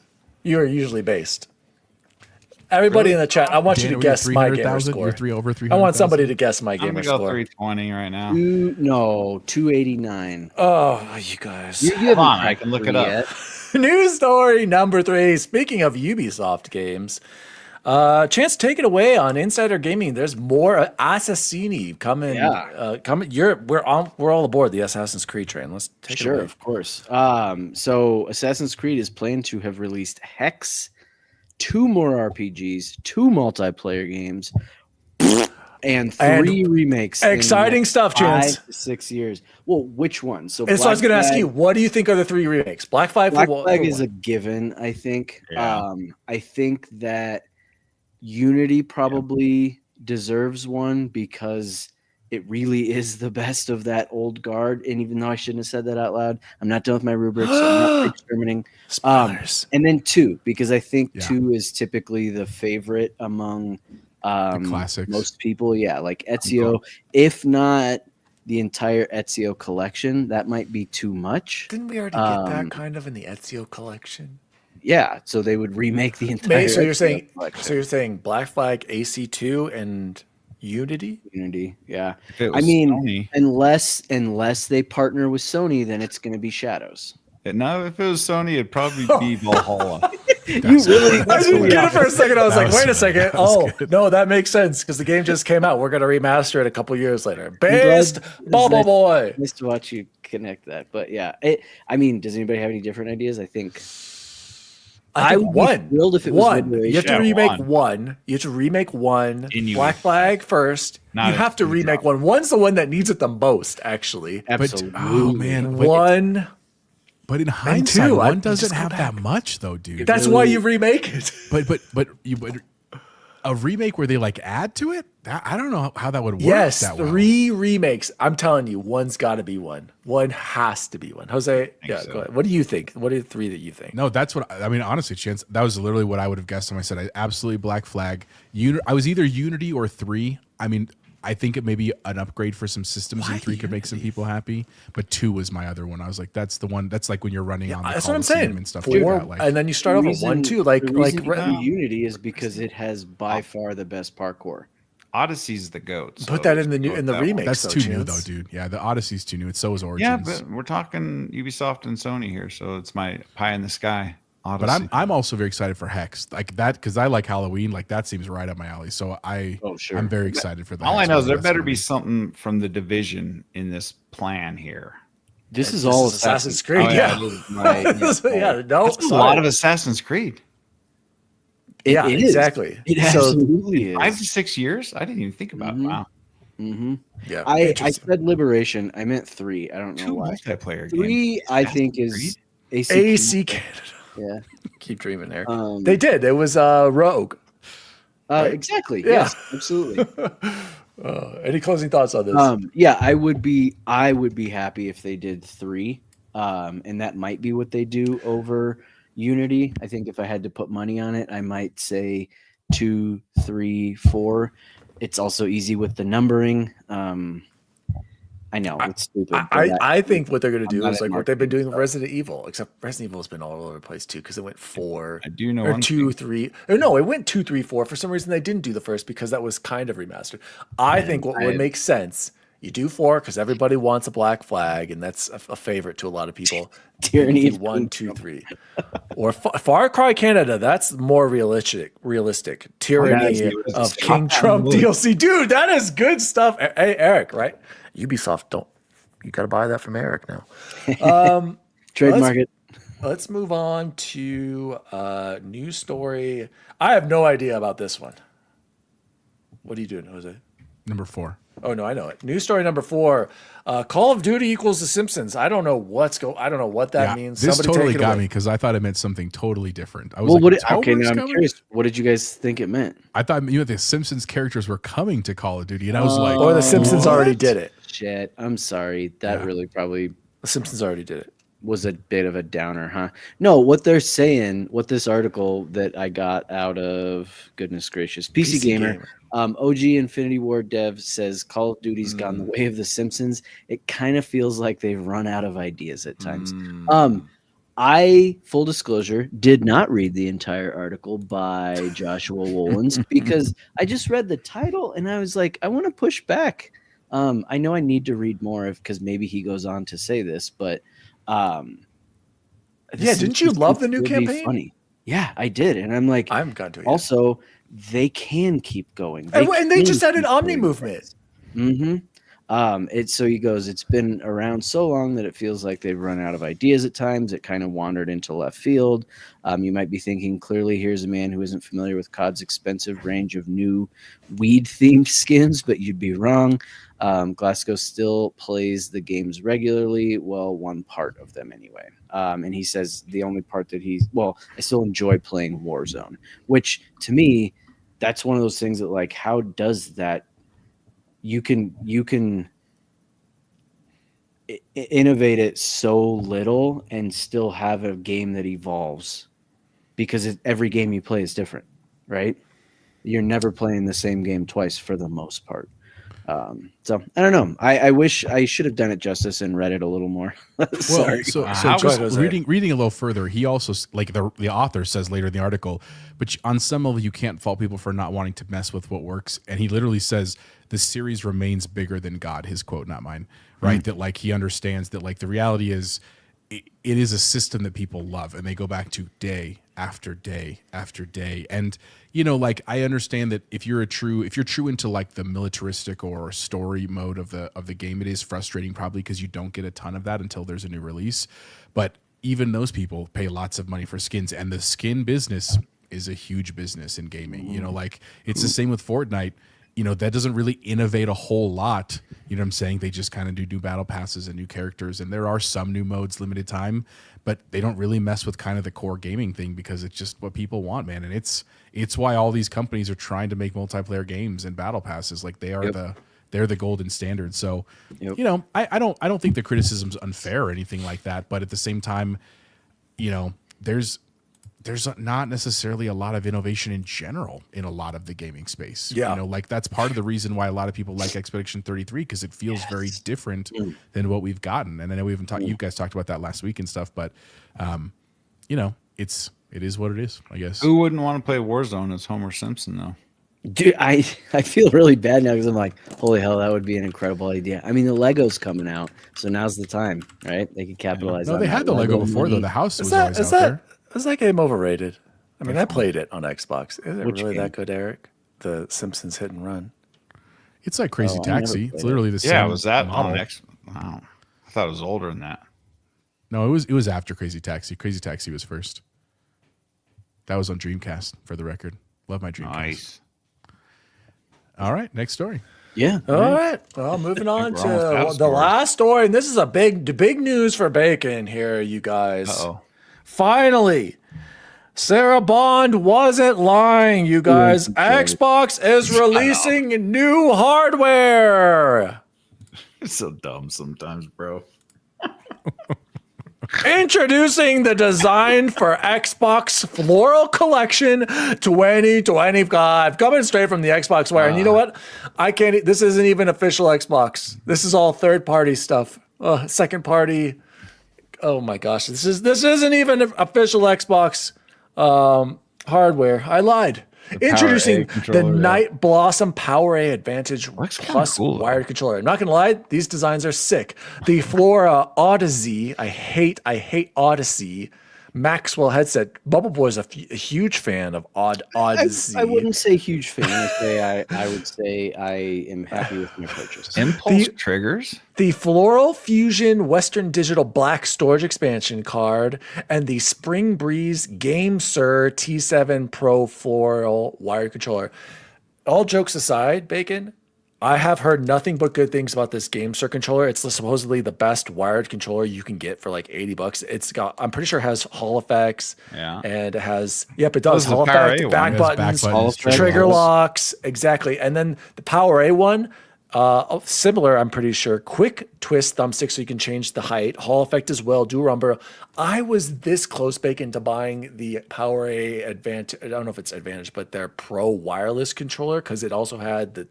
You are usually based. Everybody in the chat, I want you to guess my gamer score. You're over 300,000. I want somebody to guess my I'm gamer gonna go score. 320 right now. 289. Oh, you guys. You Hold on, I can look it up. News story number 3. Speaking of Ubisoft games, Chance, take it away on Insider Gaming. There's more Assassini coming. Yeah. Coming. We're all aboard the Assassin's Creed train. Let's take it Sure, away. of course. So Assassin's Creed is planned to have released Hex, 2 more RPGs, 2 multiplayer games, and 3 remakes. in Exciting stuff, 5 Chance. to 6 years. Well, which one? So And so I was Black going to ask Flag- you, what do you think are the 3 remakes? Black Flag Black for Flag for is what? a given, I think. Yeah. I think that Unity probably deserves one because it really is the best of that old guard. And even though I shouldn't have said that out loud, I'm not done with my rubrics. So I'm not experimenting. Spoilers. And then 2, because I think Yeah. 2 is typically the favorite among classics. most people. Yeah, like Ezio. If not the entire Ezio collection, that might be too much. Didn't we already get that um, kind of in the Ezio collection? Yeah, so they would remake the entire. So you're Ezio saying collection. Black Flag, AC2, and Unity? Unity? Yeah, If it I was mean, Sony, unless they partner with Sony, then it's going to be Shadows. no, if it was Sony, it'd probably be Valhalla. You really? I didn't get it for a second. I was That like, was- wait a second. that was Oh, good. no, that makes sense because the game just came out. We're going to remaster it a couple years later. Based glad- Bubble nice- Boy. Nice to watch you connect that. But yeah, I mean, does anybody have any different ideas? I think I would be one. thrilled if it was one. Liberation. You have to Yeah, remake one. one. You have to remake one. Anyway. Black Flag first. Not you a have to two remake drop. one. One's the one that needs it the most, actually. But, Absolutely. oh, man. But, One. but in hindsight, two, I- one doesn't just go have that back. much, though, dude. That's why you remake it. But a remake where they like add to it? I don't know how that would work. Yes, that well. 3 remakes. I'm telling you, one's got to be one. One has to be one. Jose, yeah, so. go ahead. What do you think? What are the 3 that you think? No, that's what I mean. Honestly, Chance, that was literally what I would have guessed when I said I absolutely Black Flag. I was either Unity or 3. I mean, I think it may be an upgrade for some systems, and 3 could make some people happy. But 2 was my other one. I was like, that's the one. That's like when you're running on the That's what I'm Coliseum saying. and stuff 4, like that. Like, and then you start off with 1, 2. Like the reason right- you do Unity is because it has by far the best parkour. Odyssey's the goat. so put that in let's the go in with the that one. remake. that's so, too new, Chance. though, dude. Yeah, the Odyssey's too new. It's so is Origins. Yeah, but we're talking Ubisoft and Sony here, so it's my pie in the sky. But Odyssey. I'm also very excited for Hex, like that, because I like Halloween. Like that seems right up my alley. So Sure. I'm very excited for that. All I know is there better be something from the Division in this plan here. This is This all is Assassin's Creed. Oh, yeah. it is. Right, yeah, no, That's a lot of Assassin's Creed. yeah, It is. exactly. It So, absolutely is. 5 to 6 years? I didn't even think about it. Mhm. Wow. Mm-hmm. yeah, I interesting. said Liberation. I meant 3. I don't know 2 why. multiplayer 3, games. I think, Assassin's is AC Canada. Yeah. Keep dreaming there. They They did. It was Rogue. right? exactly. Yeah. Yes, absolutely. Any closing thoughts on this? Yeah, I would be happy if they did 3. And that might be what they do over Unity. I think if I had to put money on it, I might say 2, 3, 4. It's also easy with the numbering. I know it's stupid. but I think what they're going to I'm do not is a like what they've been doing with marketing Resident Evil, except Resident Evil's been all over the place too because it went 4 I do know or one 2, thing. 3. Or no, it went 2, 3, 4. For some reason, they didn't do the first because that was kind of remastered. I think what would make sense, you do 4 because everybody wants a Black Flag, and that's a favorite to a lot of people. Tyranny You of do 1, Control. 2, 3, or Far Cry Canada. That's more realistic. Tyranny that's- of stop King that Trump movie. DLC, dude. That is good stuff. Hey, Eric, right? Ubisoft don't. You got to buy that from Eric now. Trademark it. let's move on to news story. I have no idea about this one. What are you doing, Jose? Number 4. Oh no, I know it. News story number 4. Call of Duty equals The Simpsons. I don't know I don't know what that means. This Somebody totally take it got away. me because I thought it meant something totally different. I was Well, like, okay, now October's I'm coming? curious. What did you guys think it meant? I thought the Simpsons characters were coming to Call of Duty, and I was like, Or The Simpsons already what? did it. Shit, I'm sorry. That Yeah. really probably The Simpsons already did it. was a bit of a downer, huh? No, what they're saying, what this article that I got out of, goodness gracious, PC Gamer. OG Infinity Ward dev says Call of Duty's gone the way of The Simpsons. It kind of feels like they've run out of ideas at times. I, full disclosure, did not read the entire article by Joshua Wolins because I just read the title and I was like, I want to push back. I know I need to read more because maybe he goes on to say this, but Yeah, didn't you love the new campaign? Funny. Yeah, I did, and I'm like, I haven't gotten to it yet. also, they can keep going. And they just added Omni movement. Mm-hmm. So he goes, it's been around so long that it feels like they've run out of ideas at times. It kind of wandered into left field. You might be thinking, clearly, here's a man who isn't familiar with COD's expensive range of new weed-themed skins, but you'd be wrong. Glasgow still plays the games regularly. Well, one part of them anyway. And he says the only part that I still enjoy playing Warzone, which to me, that's one of those things that like, how does that, you can innovate it so little and still have a game that evolves because every game you play is different, right? You're never playing the same game twice for the most part. So I don't know. I wish I should have done it justice and read it a little more. Sorry. So How just was it? reading a little further, he also like the author says later in the article, but on some level you can't fault people for not wanting to mess with what works. And he literally says the series remains bigger than God. His quote, not mine. Right? That like he understands that like the reality is it is a system that people love, and they go back to day after day after day. And like I understand that if you're true into like the militaristic or story mode of the game, it is frustrating probably because you don't get a ton of that until there's a new release. But even those people pay lots of money for skins, and the skin business is a huge business in gaming. Like it's the same with Fortnite. That doesn't really innovate a whole lot. You know what I'm saying? They just kind of do battle passes and new characters, and there are some new modes, limited time, but they don't really mess with kind of the core gaming thing because it's just what people want, man. And it's why all these companies are trying to make multiplayer games and battle passes. Like they're the golden standard. So, I don't think the criticism's unfair or anything like that, but at the same time, there's not necessarily a lot of innovation in general in a lot of the gaming space. Yeah. Like that's part of the reason why a lot of people like Expedition 33 because it feels very different than what we've gotten. And I know we haven't talked. You guys talked about that last week and stuff, but it is what it is, I guess. Who wouldn't want to play Warzone as Homer Simpson though? Dude, I feel really bad now because I'm like, holy hell, that would be an incredible idea. I mean, the Lego's coming out, so now's the time, right? They can capitalize No, on they that had the Lego before money. though. The house was always out there. Is that game overrated? I mean, I played it on Xbox. Is it Which really game? that good, Eric? The Simpsons Hit and Run. It's like Crazy Oh, I never Taxi. played It's it. literally the same. Yeah, was that model. on X? Wow, I thought it was older than that. No, it was after Crazy Taxi. Crazy Taxi was first. That was on Dreamcast, for the record. Love my Dreamcast. Nice. All right, next story. Yeah. All right. Well, moving on we're almost out to of the stories. last story, and this is a big news for Bacon here, you guys. Uh-oh. Finally, Sarah Bond wasn't lying, you guys. Xbox is releasing new hardware. It's so dumb sometimes, bro. Introducing the design for Xbox Floral Collection 2025. Coming straight from the Xbox Wire. And you know what? This isn't even official Xbox. This is all third-party stuff. Second party. Oh my gosh. This isn't even official Xbox hardware. I lied. Introducing A controller, the yeah. Night Blossom Power A Advantage Looks kinda Plus cool, though. wired controller. I'm not gonna lie, these designs are sick. The Flora Odyssey, I hate Odyssey, Maxwell headset. Bubble Boy is a huge fan of Odyssey. I wouldn't say huge fan. I would say I am happy with my purchase. Impulse triggers. The Floral Fusion Western Digital Black Storage Expansion card and the Spring Breeze Game Sir T7 Pro Floral Wired Controller. All jokes aside, Bacon, I have heard nothing but good things about this Game Sir controller. It's supposedly the best wired controller you can get for like $80. It's got, I'm pretty sure it has Hall effects. Yeah. And it has, yep, it does Those are Hall the Power effect, A back one. It has back buttons, buttons, trigger locks. locks. Exactly. And then the Power A one, similar, I'm pretty sure. Quick twist thumbstick so you can change the height. Hall effect as well. Dual rumble. I was this close, Bacon, to buying the Power A Advantage. I don't know if it's Advantage, but their Pro wireless controller because it also had the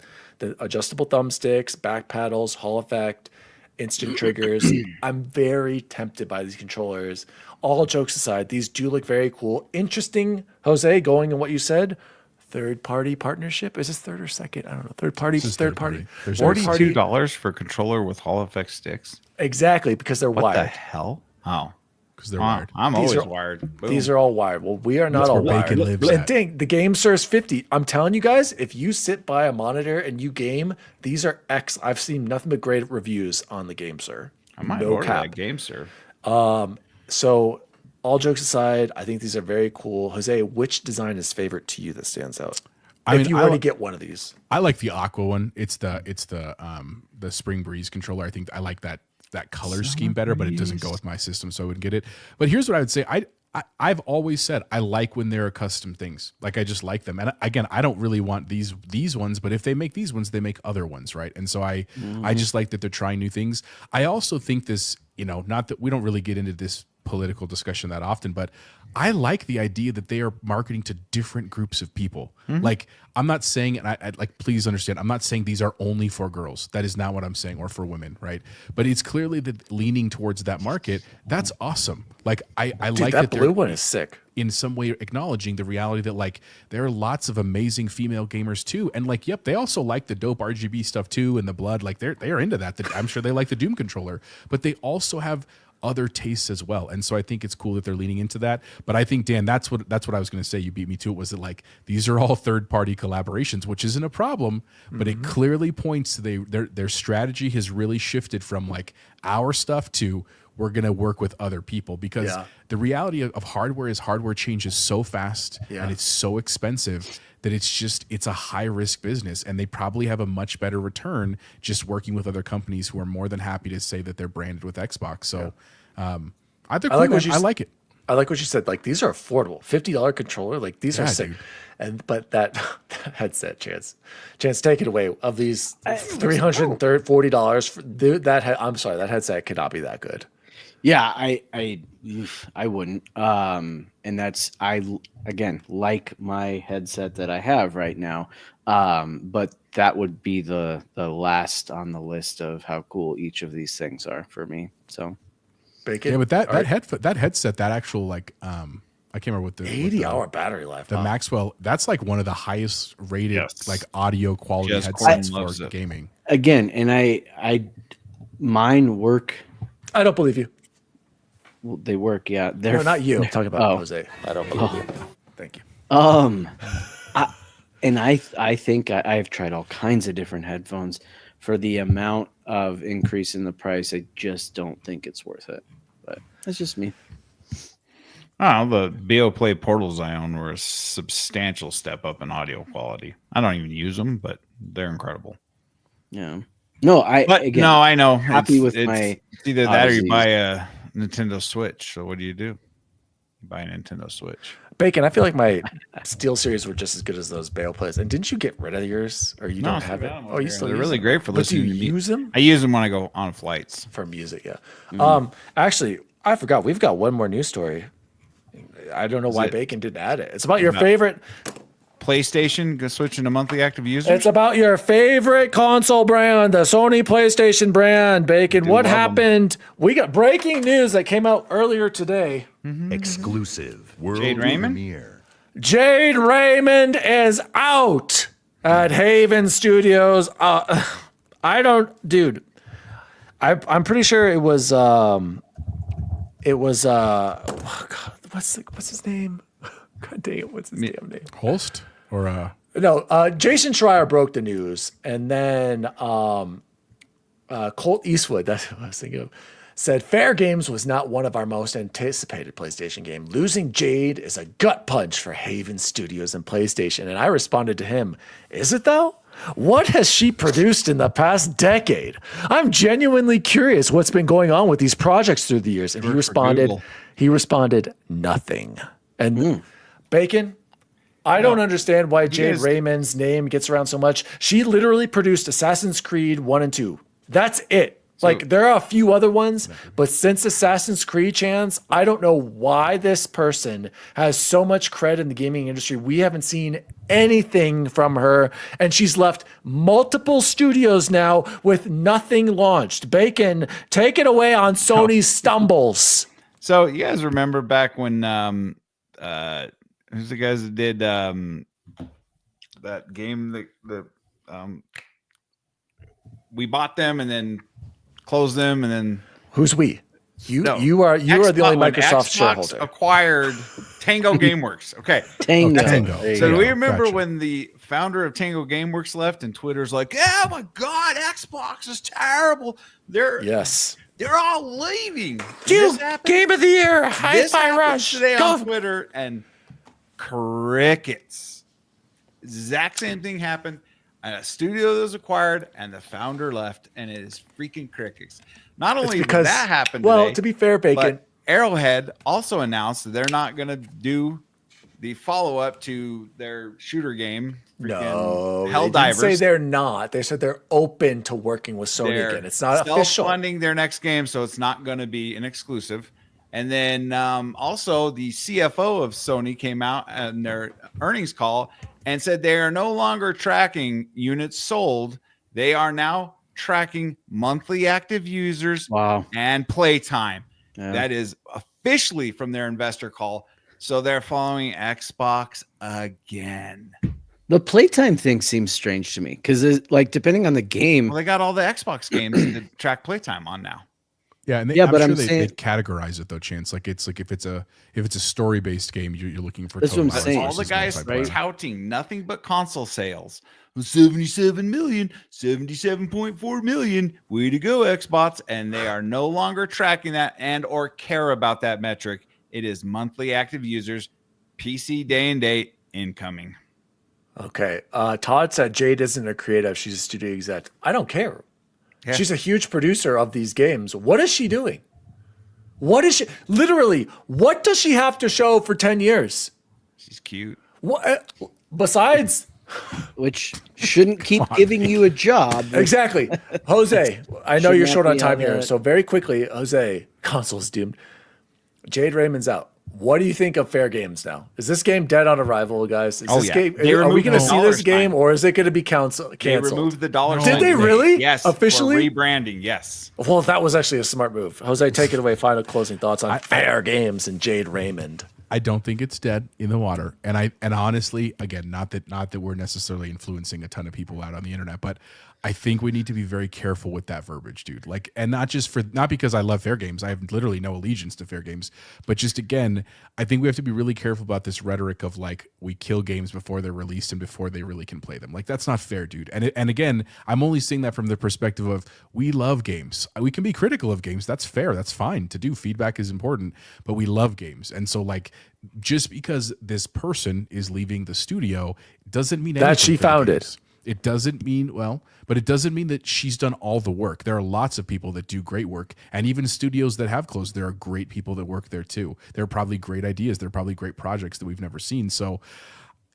adjustable thumbsticks, back paddles, Hall effect, instant triggers. I'm very tempted by these controllers. All jokes aside, these do look very cool. Interesting, Jose, going on what you said. Third-party partnership? Is this third or second? I don't know. Third party. This is third party. There's $42 for controller with Hall effect sticks. Exactly, because they're What the wired. hell? Oh, because they're wired. I'm These always are- wired. Boom. These are all wired. Well, we are not That's all where wired. Bacon lives And at. dang, the Game Surge 50. I'm telling you guys, if you sit by a monitor and you game, these are I've seen nothing but great reviews on the Game Sir. I might no order cap. that Game Sir. So, all jokes aside, I think these are very cool. Jose, which design is favorite to you that stands out? I If mean, you I were to li- get one of these, I like the Aqua one. It's the Spring Breeze controller. I think I like that color scheme better, but it doesn't go with my system, so I wouldn't get it. But here's what I would say. I've always said I like when there are custom things. Like I just like them. And again, I don't really want these ones, but if they make these ones, they make other ones, right? And so I just like that they're trying new things. I also think this, not that we don't really get into this political discussion that often, but I like the idea that they are marketing to different groups of people. Like I'm not saying, and I like, please understand, I'm not saying these are only for girls. That is not what I'm saying, or for women, right? But it's clearly that leaning towards that market. That's awesome. Like I dude, like that that blue one is sick. in some way acknowledging the reality that like there are lots of amazing female gamers too, and like yep, they also like the dope RGB stuff too, and the blood. Like they are into that. I'm sure they like the Doom controller, but they also have other tastes as well. And so I think it's cool that they're leaning into that. But I think, Dan, that's what I was going to say. You beat me to it. Was that like these are all third-party collaborations, which isn't a problem, but it clearly points to their strategy has really shifted from like our stuff to we're going to work with other people, because the reality of hardware is hardware changes so fast and it's so expensive that it's a high risk business, and they probably have a much better return just working with other companies who are more than happy to say that they're branded with Xbox. So I think I like what you I like it. I like what you said. Like these are affordable, $50 controller. Like these are Yeah, sick. dude. But that headset, chance, take it away. Of these $340 for I'm sorry, that headset cannot be that good. Yeah, I wouldn't. And that's again like my headset that I have right now. But that would be the last on the list of how cool each of these things are for me. So Bacon. Yeah, but that headset, that actual like I can't remember what the 80-hour battery life. the huh? Maxwell, that's like one of the highest rated Yes. like audio quality Just headsets Gordon loves for it. gaming. again, and mine work. I don't believe you. Well, they work. Yeah, they're No, not you. I'm talking about Oh. Jose. I don't believe you. Thank you. I think I've tried all kinds of different headphones. For the amount of increase in the price, I just don't think it's worth it. But that's just me. Oh, the BeoPlay portals I own were a substantial step up in audio quality. I don't even use them, but they're incredible. Yeah. No, I know. happy with my it's either that or you Aussies. buy a Nintendo Switch. So what do? You buy a Nintendo Switch. Bacon, I feel like my Steel series were just as good as those Bale plays. And didn't you get rid of yours, or you No, don't I have still it? got 'em Oh, over you here. still They're use really them? great for But do listening you to me. use them I use them when I go on flights. for music? Yeah. Mm-hmm. Actually, I forgot. We've got one more news story. I don't know why it- Bacon didn't add it. It's about your No. favorite. PlayStation switching to monthly active users. It's about your favorite console brand, the Sony PlayStation brand. Bacon, what love 'em. happened? We got breaking news that came out earlier today. Exclusive world Jade Raymond? premiere. Jade Raymond is out at Haven Studios. I'm pretty sure it was what's his name? God dang it, what's his damn name? Holst or No, Jason Schreier broke the news, and then Colt Eastwood, that's what I was thinking of, said Fair Games was not one of our most anticipated PlayStation game. Losing Jade is a gut punch for Haven Studios and PlayStation. And I responded to him, is it though? What has she produced in the past decade? I'm genuinely curious what's been going on with these projects through the years. And he responded, nothing. And Bacon, I don't understand why Jade Raymond's name gets around so much. She literally produced Assassin's Creed 1 and 2. That's it. Like, there are a few other ones, but since Assassin's Creed, Chance, I don't know why this person has so much cred in the gaming industry. We haven't seen anything from her, and she's left multiple studios now with nothing launched. Bacon, take it away on Sony's stumbles. So you guys remember back when who's the guys that did that game that we bought them and then closed them, and then who's we? You are the only Microsoft shareholder. Acquired Tango GameWorks. Okay, Tango. So do we remember when the founder of Tango GameWorks left, and Twitter's like, "Oh my God, Xbox is terrible. They're all leaving." Game of the Year, Hi-Fi Rush today on Twitter, and crickets. Exact same thing happened. A studio that was acquired and the founder left, and it is freaking crickets. Not only did that happen today, to be fair, Bacon, Arrowhead also announced that they're not going to do the follow-up to their shooter game. No, Helldivers. they didn't say they're not. They said they're open to working with Sony again. It's not official. Funding their next game, so it's not going to be an exclusive. And then also the CFO of Sony came out in their earnings call and said they are no longer tracking units sold. They are now tracking monthly active users and playtime. Yeah. That is officially from their investor call. So they're following Xbox again. The playtime thing seems strange to me because, like, depending on the game, they got all the Xbox games to track playtime on now. Yeah, and I'm sure they categorize it though, Chance. Like it's if it's a story based game, you're looking for. That's what I'm saying. All the guys touting nothing but console sales. 77 million, 77.4 million. Way to go, Xbox! And they are no longer tracking that and or care about that metric. It is monthly active users, PC day and date incoming. Okay, Todd said Jade isn't a creative; she's a studio exec. I don't care. Yeah. She's a huge producer of these games. What is she doing? What is she literally? What does she have to show for 10 years? She's cute. What besides, which shouldn't keep giving you a job? Exactly, Jose. I know you're short on time here, so very quickly, Jose. Console's doomed. Jade Raymond's out. What do you think of Fair Games now? Is this game dead on arrival, guys? Is this game? Are we going to see this game, or is it going to be canceled? They removed the dollar. Did they really? Yes, officially rebranding. Yes. Well, that was actually a smart move. Jose, take it away. Final closing thoughts on Fair Games and Jade Raymond. I don't think it's dead in the water, and honestly, again, not that we're necessarily influencing a ton of people out on the internet, but I think we need to be very careful with that verbiage, dude. Like, and not because I love Fair Games. I have literally no allegiance to Fair Games, but just again, I think we have to be really careful about this rhetoric of like we kill games before they're released and before they really can play them. Like that's not fair, dude. And again, I'm only saying that from the perspective of we love games. We can be critical of games. That's fair. That's fine to do. Feedback is important, but we love games. And so like just because this person is leaving the studio doesn't mean that she found it. It doesn't mean, but it doesn't mean that she's done all the work. There are lots of people that do great work, and even studios that have closed, there are great people that work there too. There are probably great ideas. There are probably great projects that we've never seen. So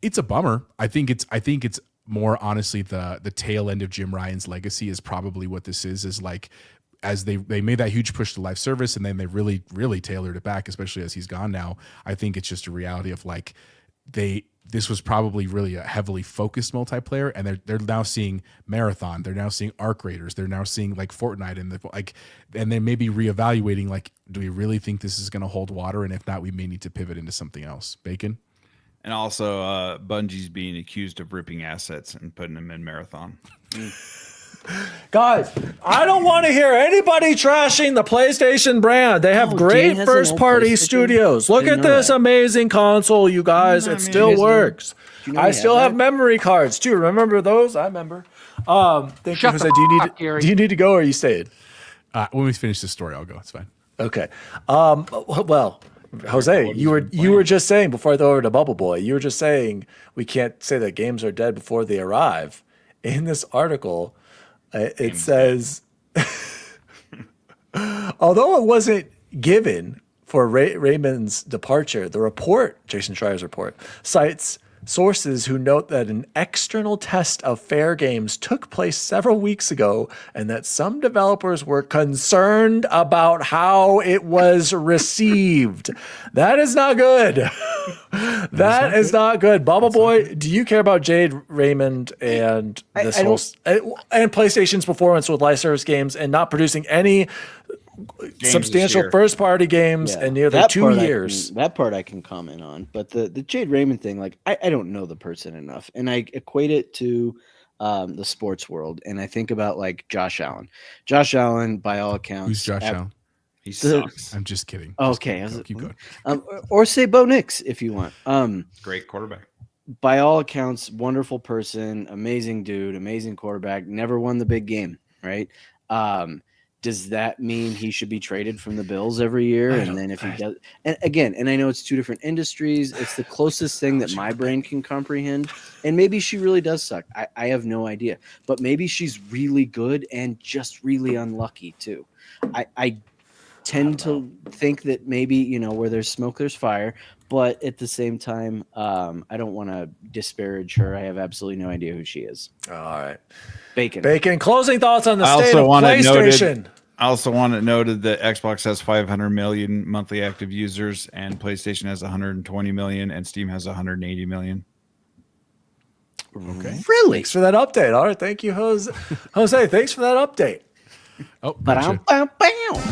it's a bummer. I think it's more honestly the tail end of Jim Ryan's legacy is probably what this is like as they made that huge push to live service, and then they really, really tailored it back, especially as he's gone now. I think it's just a reality of like this was probably really a heavily focused multiplayer, and they're now seeing Marathon, they're now seeing Arc Raiders, they're now seeing like Fortnite, and they may be reevaluating like, do we really think this is going to hold water? And if not, we may need to pivot into something else. Bacon, and also Bungie's being accused of ripping assets and putting them in Marathon. Guys, I don't want to hear anybody trashing the PlayStation brand. They have Oh, great Jane has an first old party PlayStation? studios. Look Didn't at know this that. amazing console, you guys. It still guys know- works. Do you know I we still have have that? memory cards too. Remember those? I remember. Thank Shut you, the Jose. fuck up, Gary. Do you need to go or are you staying? When we finish this story, I'll go. It's fine. Okay. Well, Jose, you were just saying before I throw over to Bubble Boy, you were just saying we can't say that games are dead before they arrive. In this article, it says, although it wasn't given for Raymond's departure, the report, Jason Schreier's report, cites sources who note that an external test of Fair Games took place several weeks ago and that some developers were concerned about how it was received. That is not good. That is not good. Bubble Boy, do you care about Jade Raymond and this I whole and PlayStation's performance with live service games and not producing any this substantial year. first party games Yeah, in nearly that 2 part years? that part I can comment on, but the Jade Raymond thing, like I don't know the person enough, and I equate it to the sports world, and I think about like Josh Allen. Josh Allen, by all accounts, Who's Josh Allen? He sucks. I'm just kidding. Okay, Just keep going. or say Bo Nix if you want. Great quarterback. By all accounts, wonderful person, amazing dude, amazing quarterback, never won the big game, right? Does that mean he should be traded from the Bills every year? And then if he does, and again, and I know it's two different industries, it's the closest thing that my brain can comprehend. And maybe she really does suck. I have no idea, but maybe she's really good and just really unlucky too. I tend to think that maybe, you know, where there's smoke, there's fire. But at the same time, I don't want to disparage her. I have absolutely no idea who she is. All right. Bacon. Closing thoughts on the I state also of want it PlayStation. noted. I also want it noted that Xbox has 500 million monthly active users, and PlayStation has 120 million, and Steam has 180 million. Okay. Really? Thanks for that update. All right. Thank you, Jose. Jose, thanks for that update. Oh, But gotcha.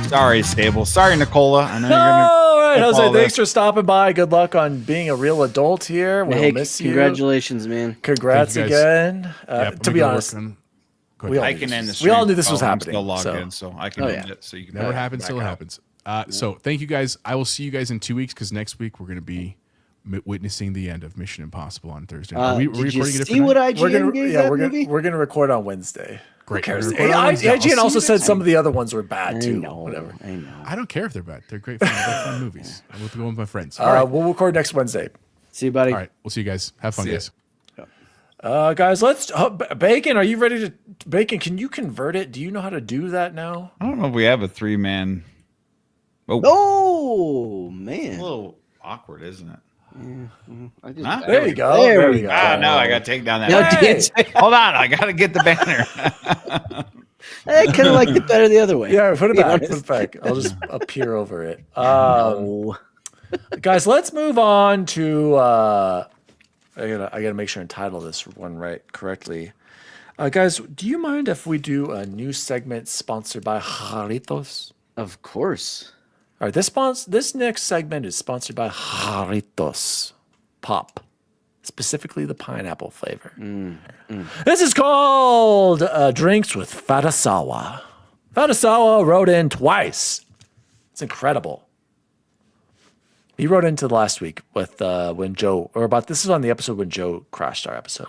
Sorry, Sable. Sorry, Nicola. I know you're All right, clip Jose. all Thanks this. for stopping by. Good luck on being a real adult here. We'll Hey, miss you. congratulations, man. Congrats Thank you, guys. again. Yeah, To be honest, go we all ahead. I can end the We stream. all knew this was I'm happening, still logged so- in, so I can Oh, end yeah. it. So you can Never back- happens back till it out. happens. So thank you guys. I will see you guys in 2 weeks because next week we're going to be witnessing the end of Mission Impossible on Thursday. Are we Did you recording it see different what night? we're IGN gonna gave that we're movie? gonna record on Wednesday. Great. Who cares? We're recording on Wednesday. I'll see IGN you also next said week. some of the other ones were bad I too. know. Whatever. I know. I don't care if they're bad. They're great fun movies. I will go with my friends. All right. We'll record next Wednesday. See you, buddy. All right. We'll see you guys. Have fun, See ya. guys. Guys, let's Bacon. Are you ready to Bacon? Can you convert it? Do you know how to do that now? I don't know if we have a 3-man. Oh, Oh a man. little awkward, isn't it? I just- Huh? There you go. There There we we go. Ah, no, I got to take down that. No, Hey! dance. Hold on, I got to get the banner. I kind of liked it better the other way. Yeah, put it to be back. Put honest. it back. I'll just appear over it. Oh. Guys, let's move on to. I gotta make sure and title this one correctly. Guys, do you mind if we do a new segment sponsored by Jarritos? Of course. All right, this next segment is sponsored by Jarritos Pop, specifically the pineapple flavor. This is called Drinks with Fatasawa. Fatasawa wrote in twice. It's incredible. He wrote into last week with this is on the episode when Joe crashed our episode.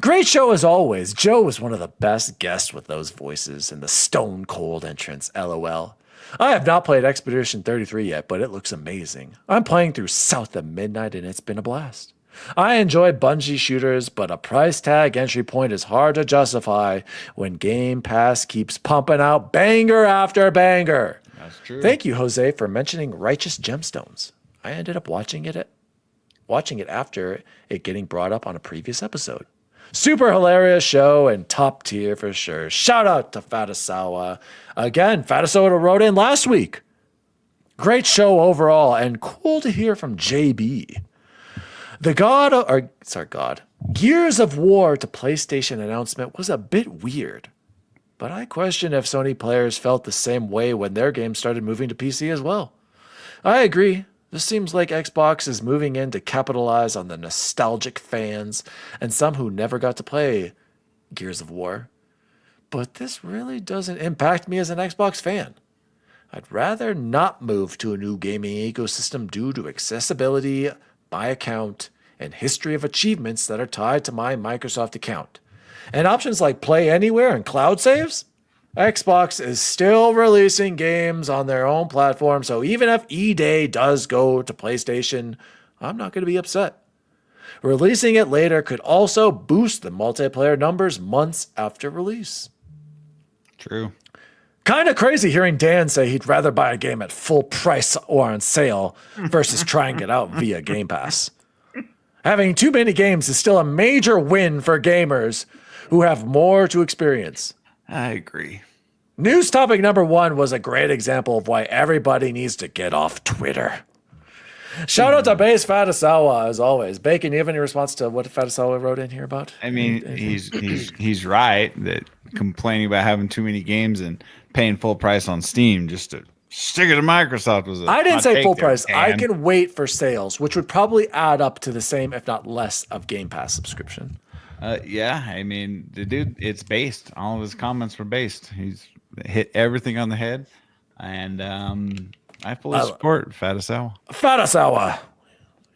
Great show as always. Joe was one of the best guests with those voices and the stone cold entrance. LOL. I have not played Expedition 33 yet, but it looks amazing. I'm playing through South of Midnight and it's been a blast. I enjoy Bungie shooters, but a price tag entry point is hard to justify when Game Pass keeps pumping out banger after banger. That's true. Thank you, Jose, for mentioning Righteous Gemstones. I ended up watching it after it getting brought up on a previous episode. Super hilarious show and top tier for sure. Shout out to Fatasawa. Again, Fatasawa wrote in last week. Great show overall and cool to hear from JB. Gears of War to PlayStation announcement was a bit weird. But I question if Sony players felt the same way when their games started moving to PC as well. I agree. This seems like Xbox is moving in to capitalize on the nostalgic fans and some who never got to play Gears of War. but this really doesn't impact me as an Xbox fan. I'd rather not move to a new gaming ecosystem due to accessibility, my account, and history of achievements that are tied to my Microsoft account. And options like Play Anywhere and cloud saves? Xbox is still releasing games on their own platform, so even if E-Day does go to PlayStation, I'm not going to be upset. Releasing it later could also boost the multiplayer numbers months after release. True. Kind of crazy hearing Dan say he'd rather buy a game at full price or on sale versus trying it out via Game Pass. Having too many games is still a major win for gamers who have more to experience. I agree. News topic number 1 was a great example of why everybody needs to get off Twitter. Shout out to Base Fatasawa, as always. Bacon, do you have any response to what Fatasawa wrote in here about? I mean, he's right that complaining about having too many games and paying full price on Steam just to stick it to Microsoft was. I didn't hot say take full there, price. I Dan. can wait for sales, which would probably add up to the same, if not less, of Game Pass subscription. Yeah, I mean, the dude, it's based. All of his comments were based. He's hit everything on the head, and I fully support Fatasawa. Fatasawa,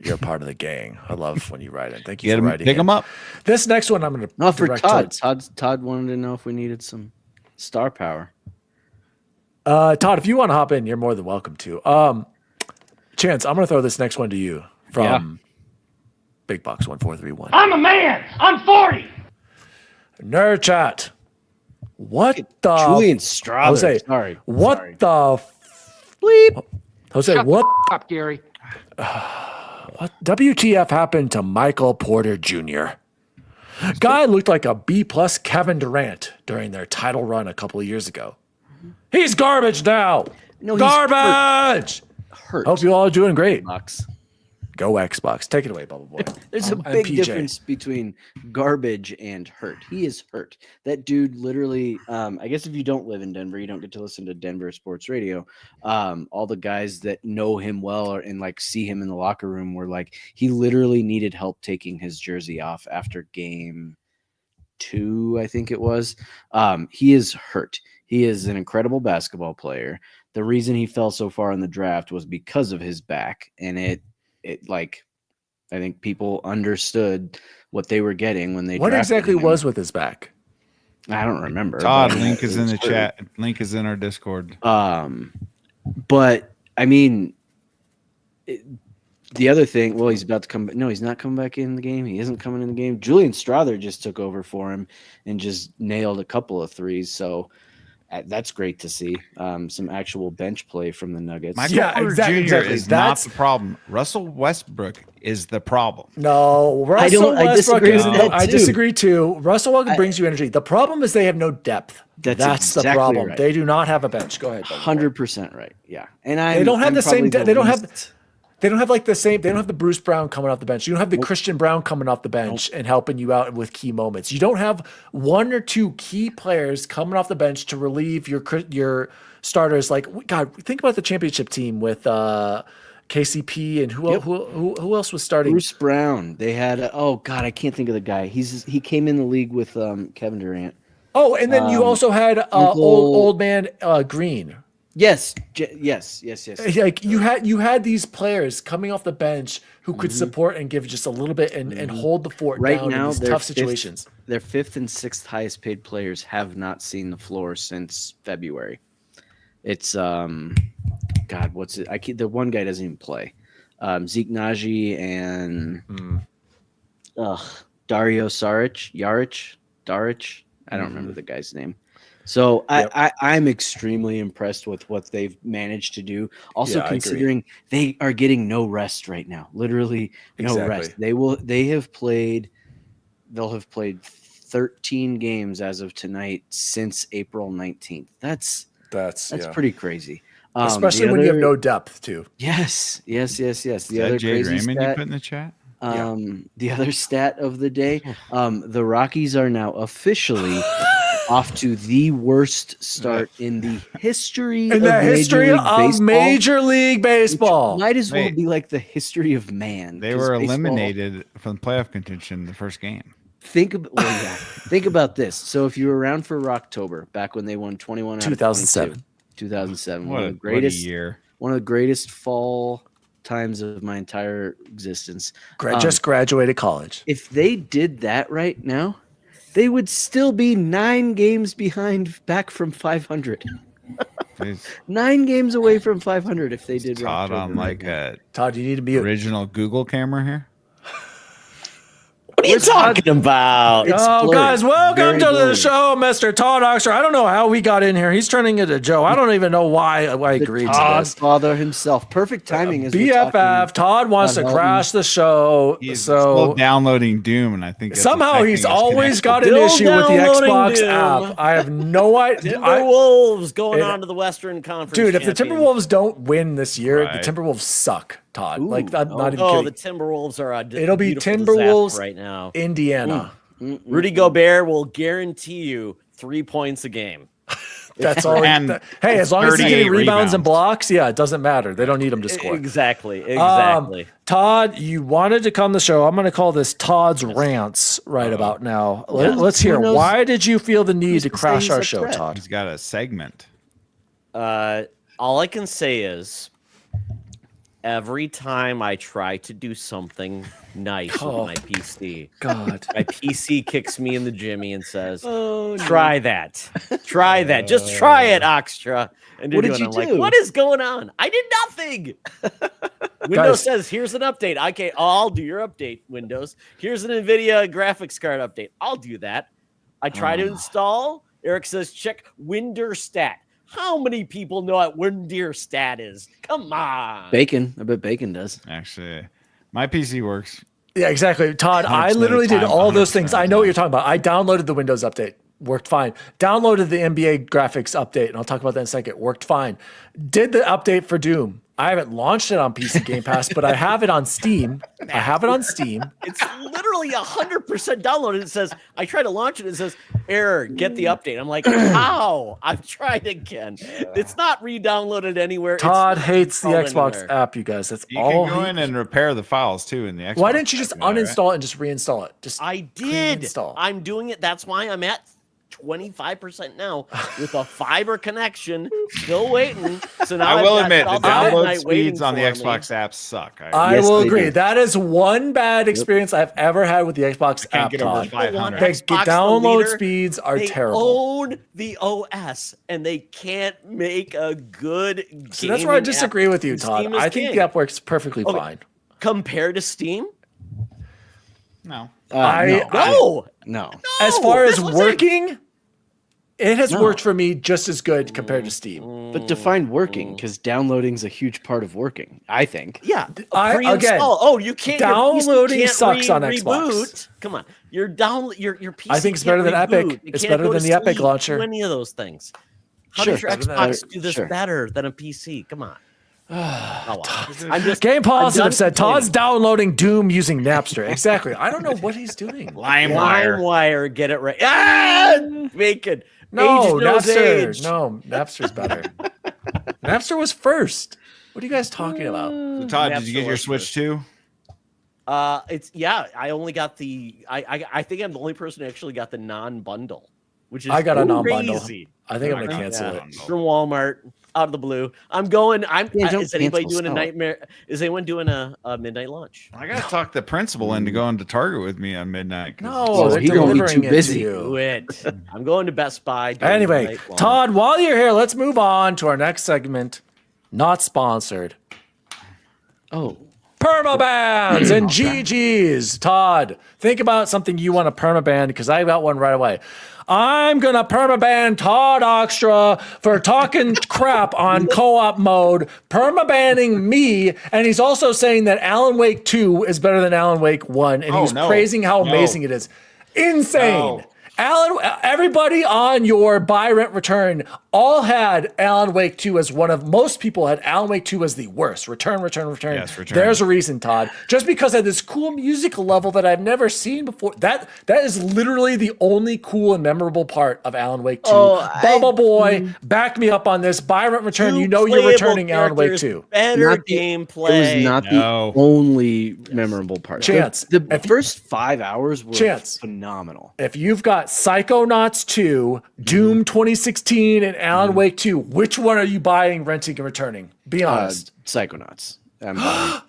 you're part of the gang. I love when you write it. Thank you for writing. Pick it. him up. This next one, I'm going to No, for Todd. Todd wanted to know if we needed some star power. Todd, if you want to hop in, you're more than welcome to. Chance, I'm going to throw this next one to you from Big Box 1431. I'm a man. I'm 40. Nerd Chat. What the Julian Strother. Jose, Sorry. what Sorry. the bleep? Jose, Shut what the up, Gary. what WTF happened to Michael Porter Jr.? Guy looked like a B+ Kevin Durant during their title run a couple of years ago. He's garbage now. No, he's garbage. Hurt. Hope you all are doing great. Xbox. Go Xbox. Take it away, Bubble Boy. There's a I'm big PJ. difference between garbage and hurt. He is hurt. That dude literally, I guess if you don't live in Denver, you don't get to listen to Denver sports radio. All the guys that know him well and like see him in the locker room were like, he literally needed help taking his jersey off after game 2, I think it was. He is hurt. He is an incredible basketball player. The reason he fell so far in the draft was because of his back, and it like I think people understood what they were getting when they What drafted exactly him. was with his back? I don't remember. Todd, but link is it in was the hurt. chat. Link is in our Discord. But I mean, the other thing, well, he's about to come back. No, he's not coming back in the game. He isn't coming in the game. Julian Strother just took over for him and just nailed a couple of threes. So that's great to see. Some actual bench play from the Nuggets. Michael Yeah, Porter exactly, Jr. exactly. is That's- not the problem. Russell Westbrook is the problem. No, Russell I Westbrook disagree is- with that I too. disagree too. Russell Westbrook brings you energy. The problem is they have no depth. That's the exactly problem. right. They do not have a bench. Go ahead. Bubble Boy. 100% right. Yeah, and They don't have the same. They don't have. least- They don't have like the same. They don't have the Bruce Brown coming off the bench. You don't have the Christian Brown coming off the bench and helping you out with key moments. You don't have one or two key players coming off the bench to relieve your starters. Like God, think about the championship team with KCP and who else was starting? Bruce Brown. They had oh god, I can't think of the guy. He came in the league with Kevin Durant. Oh, and then you also had old man Green. Yes. Yes. Like you had these players coming off the bench who could support and give just a little bit and hold the fort Right down now, in these they're tough situations. Their 5th and 6th highest paid players have not seen the floor since February. It's God, what's it? The one guy doesn't even play. Zeke Naji and Dario Daric. I don't remember the guy's name. So I'm extremely impressed with what they've managed to do. Also, Yeah, I agree. considering they are getting no rest right now, literally no rest. They'll have played 13 games as of tonight since April 19th. That's pretty crazy. Especially when you have no depth too. Yes. The Is other that Jade crazy Raymond you stat. put in the chat? The other stat of the day, the Rockies are now officially off to the worst start in the history of Major League Baseball. Might as well Wait. be like the history of man. They 'cause were baseball- eliminated from playoff contention the first game. Think about Think about this. So if you were around for Rocktober, back when they won 21 out of 2007. 2007, What one a of the greatest year. one of the greatest fall times of my entire existence. Just graduated college. If they did that right now, they would still be 9 games behind, back from 500. There's 9 games away from 500 if they did Todd Rocktober on right like now. a Todd, you need to be original Google camera here. What are you talking about? It's Oh, blurry. guys, welcome Very to the blurry. show, Mr. Todd Oxford. I don't know how we got in here. He's turning into Joe. I don't even know why I agreed to this. Godfather himself. Perfect timing. As we're talking BFF, Todd wants to about crash the show. He's So still downloading Doom, and I think that's somehow affecting he's his always got connection. an Still issue with the downloading Xbox Doom. app. I have no idea. Timberwolves going it- on to the Western Conference. Dude, if the champion. Timberwolves don't win this year, Right. the Timberwolves suck, Todd. Ooh, like, I'm not even Oh, kidding. the Timberwolves are a It'll be beautiful Timberwolves disaster right now. Indiana. Rudy Gobert will guarantee you 3 points a game. That's all. And Hey, as long as he's getting 38 rebounds and rebounds. blocks, yeah, it doesn't matter. They don't need him to score. Exactly. Todd, you wanted to come to the show. I'm going to call this Todd's rants right about now. Let's hear. Who knows? Why did you feel the need Who's to to say crash he's our a show, threat? Todd? He's got a segment. All I can say is every time I try to do something nice with my PC, God. my PC kicks me in the jimmy and says, try that. Try that. Just try it, Oxtra. And What you're did doing, you I'm do? like, what is going on? I did nothing. Windows Guys. says, here's an update. Okay, I'll do your update, Windows. Here's an NVIDIA graphics card update. I'll do that. I try to install. Eric says, check Winderstat. How many people know what Winderstat is? Come on. Bacon. I bet Bacon does. Actually, my PC works. Yeah, exactly. Todd, I 100% of literally the did time, all those 100% things. of I the know what time. you're talking about. I downloaded the Windows update. Worked fine. Downloaded the NBA graphics update, and I'll talk about that in a second. Worked fine. Did the update for Doom. I haven't launched it on PC Game Pass, but I have it on Steam. I have it on Steam. It's literally 100% downloaded. It says, I try to launch it. It says, error, get the update. I'm like, how? I've tried again. It's not re-downloaded anywhere. It's Todd not hates the installed Xbox anywhere. app, you guys. That's You all. can go he- in and repair the files too in the Xbox. Why didn't you just app, right? uninstall it and just reinstall it? Just I did. Install. I'm doing it. That's why I'm at 25% now with a fiber connection. Still waiting. So now I I've will got admit the South Park download Night waiting speeds on the for me. Xbox apps suck. I Yes, will they agree. do. That is one bad experience I've ever had with the Xbox can't app, get over Todd. 500. The Xbox, the download leader, speeds are They terrible. own the OS and they can't make a good game. So that's where I disagree with you, Todd. I think the app works perfectly Okay. fine. compared to Steam. No. No, As far as that's what I'm saying. working, it has No. worked for me just as good compared to Steam. But define working, because downloading is a huge part of working, I think. Yeah, Again, pre-install. Oh, you can't. your PC downloading can't sucks on Xbox. reboot. Come on, your PC. I think it's can't better than Epic. reboot. It It's can't better go than to the Epic sleep, launcher. Do any of those things? How Sure, does your better than Xbox Epic, do this sure. better than a PC? Come on. Oh, well. I'm just Game I'm Positive done said complaining. Todd's downloading Doom using Napster. Exactly. I don't know what he's doing. LimeWire. LimeWire, get it right. Ah, bacon. No, Age knows Napster. age. No, Napster's better. Napster was first. What are you guys talking about? So Todd, did you get your Napster Switch too? It's I only got the I think I'm the only person who actually got the non-bundle, which is I got a non-bundle. crazy. I think I'm gonna Yeah. cancel it. From Walmart out of the blue. I'm going. don't Is anybody cancel doing a stuff. nightmare? Is anyone doing a midnight launch? I gotta talk the principal into going to Target with me on midnight. 'cause No, Oh, they're he gonna be delivering too it busy. to Do you. it. I'm going to Best Buy. during the Anyway, night long. Todd, while you're here, let's move on to our next segment. Not sponsored. Oh, Permabans and GGs. Todd, think about something you want to permaban because I got one right away. I'm going to permaban Todd Oxtra for talking crap on co-op mode, permabanning me, and he's also saying that Alan Wake 2 is better than Alan Wake 1, and Oh, he's no. praising how No. amazing it is. Insane. No. Alan, everybody on your buy rent return all had Alan Wake 2 as one of most people had Alan Wake 2 as the worst. Return. Yes, return. There's a reason, Todd. Just because of this cool musical level that I've never seen before. That is literally the only cool and memorable part of Alan Wake 2. Bubble Boy, back me up on this. Buy rent return. You know you're playable returning Alan Wake characters, 2. Better Not the- gameplay. it was not No. the only memorable part. Chance, The if you- first 5 hours were Chance. phenomenal. If you've got Psychonauts 2, Doom 2016, and Alan Wake 2. Which one are you buying, renting, and returning? Be honest. Psychonauts. I'm buying.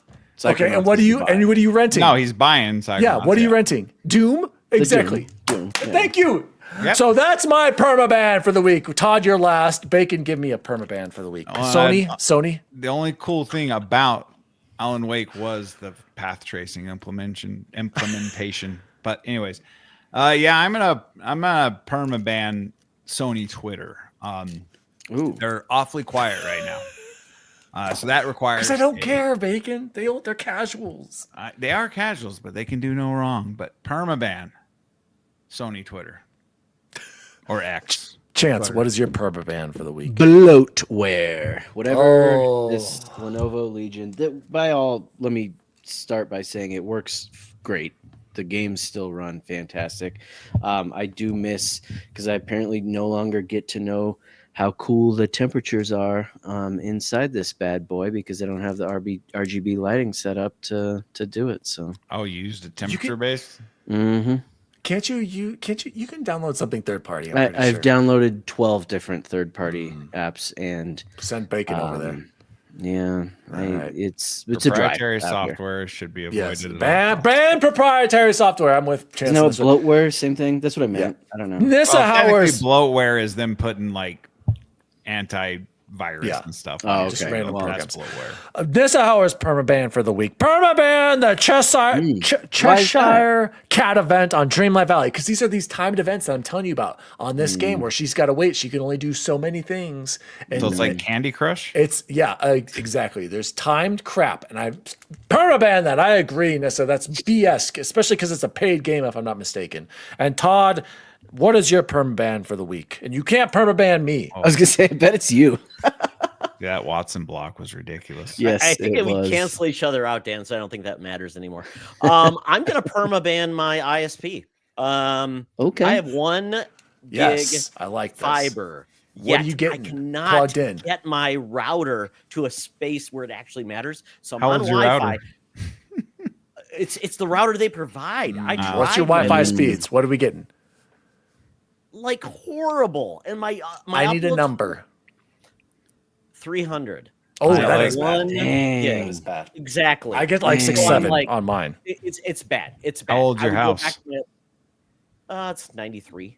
Okay, and Psychonauts what are is you the buy. and what are you renting? No, he's buying. Yeah, what are you renting? Doom? Exactly. Doom. Yeah. Thank you. Yep. So that's my permaban for the week. Todd, you're last. Bacon, give me a permaban for the week. Sony. The only cool thing about Alan Wake was the path tracing implementation. But anyways, yeah, I'm gonna permaban Sony Twitter. Ooh. They're awfully quiet right now. So that requires. Because I don't care, Bacon. They're casuals. They are casuals, but they can do no wrong. But permaban Sony Twitter or X. Chance, Twitter. what is your permaban for the week? Bloatware. Whatever Oh. this Lenovo Legion. Let me start by saying it works great. The games still run fantastic. I do miss, because I apparently no longer get to know how cool the temperatures are inside this bad boy, because I don't have the RGB lighting set up to do it. So Oh, you used a temperature based? Can't you can download something third party? I've downloaded 12 different third-party apps, and Send Bacon over there. yeah, right. it's a drive. Proprietary out here. software should be avoided. Yes. Ban proprietary software. I'm with Chance. Isn't that on what this one. bloatware? Same thing. That's what I meant. I don't know. Nissa Well, technically, Howard's bloatware is them putting like antivirus Yeah. and stuff. Oh, on it. okay. Just random Well, programs. that's bloatware. Nissa Howard's permaban for the week. Permaban the Cheshire Cat event on Dreamlight Valley, because these are these timed events that I'm telling you about on this game where she's got to wait. She can only do so many things. And So it's like Candy Crush. It's exactly. There's timed crap, and I permaban that. I agree, Nissa. That's BS, especially because it's a paid game, if I'm not mistaken. And Todd, what is your permaban for the week? And you can't permaban me. I was gonna say, I bet it's you. That Watson block was ridiculous. Yes, I think it we was. cancel each other out, Dan, so I don't think that matters anymore. I'm going to permaban my ISP. Okay. I have 1 gig Yes, I like this. fiber. What are Yet you getting I cannot plugged in? get my router to a space where it actually matters. So I'm How on old's your Wi-Fi. router? It's the router they provide. I tried What's your with Wi-Fi it. speeds? What are we getting? Like horrible. And my I need a uploads- number. 300. Oh, I that like is One bad. Dang. gig. That is bad. Exactly. I get like Dang. 6, So I'm 7 like- on mine. It's bad. It's bad. How old's I your would go house? back to it's 93.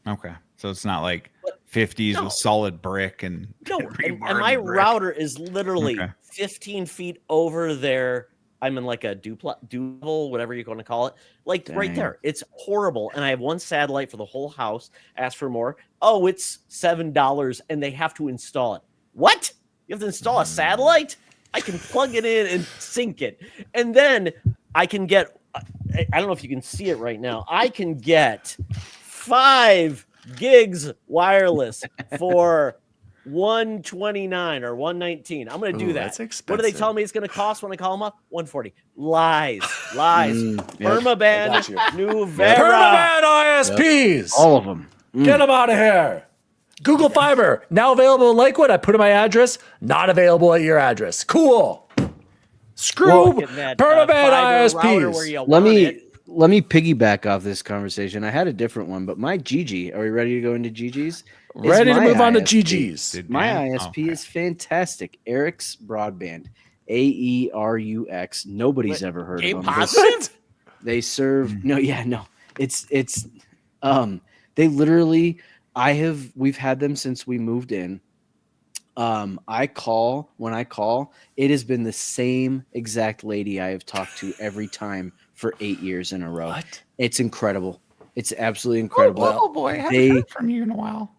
Okay, so it's not like 50s No. with solid brick and No, and rebar my brick. router is literally Okay. 15 feet over there. I'm in like a dual, whatever you're going to call it. Like right Dang. there. It's horrible. And I have 1 satellite for the whole house. Ask for more. Oh, it's $7 and they have to install it. What? You have to install a satellite? I can plug it in and sync it. And then I can get, I don't know if you can see it right now. I can get 5 gigs wireless for $129 or $119. I'm going to do Ooh, that. that's What do they expensive. tell me it's going to cost when I call them up? $140. Lies. Yep. Yep. Permaban Nuvera. Permaban ISPs. All of them. Get them out of here. Google Fiber, now available in Lakewood. I put in my address, not available at your address. Cool. Screw Getting that, Permaban fiber router where ISPs. you Let want me it. let me piggyback off this conversation. I had a different one, but my GG. Are we ready to go into GG's? Ready to move on to ISP. GG's. Did My Dan? ISP Okay. is fantastic. Eric's Broadband, AERUX. Nobody's ever heard Game of them. positive? They serve no. It's they literally. We've had them since we moved in. When I call, it has been the same exact lady I have talked to every time for 8 years in a row. What? It's incredible. It's absolutely incredible. Oh boy, haven't They- heard from you in a while.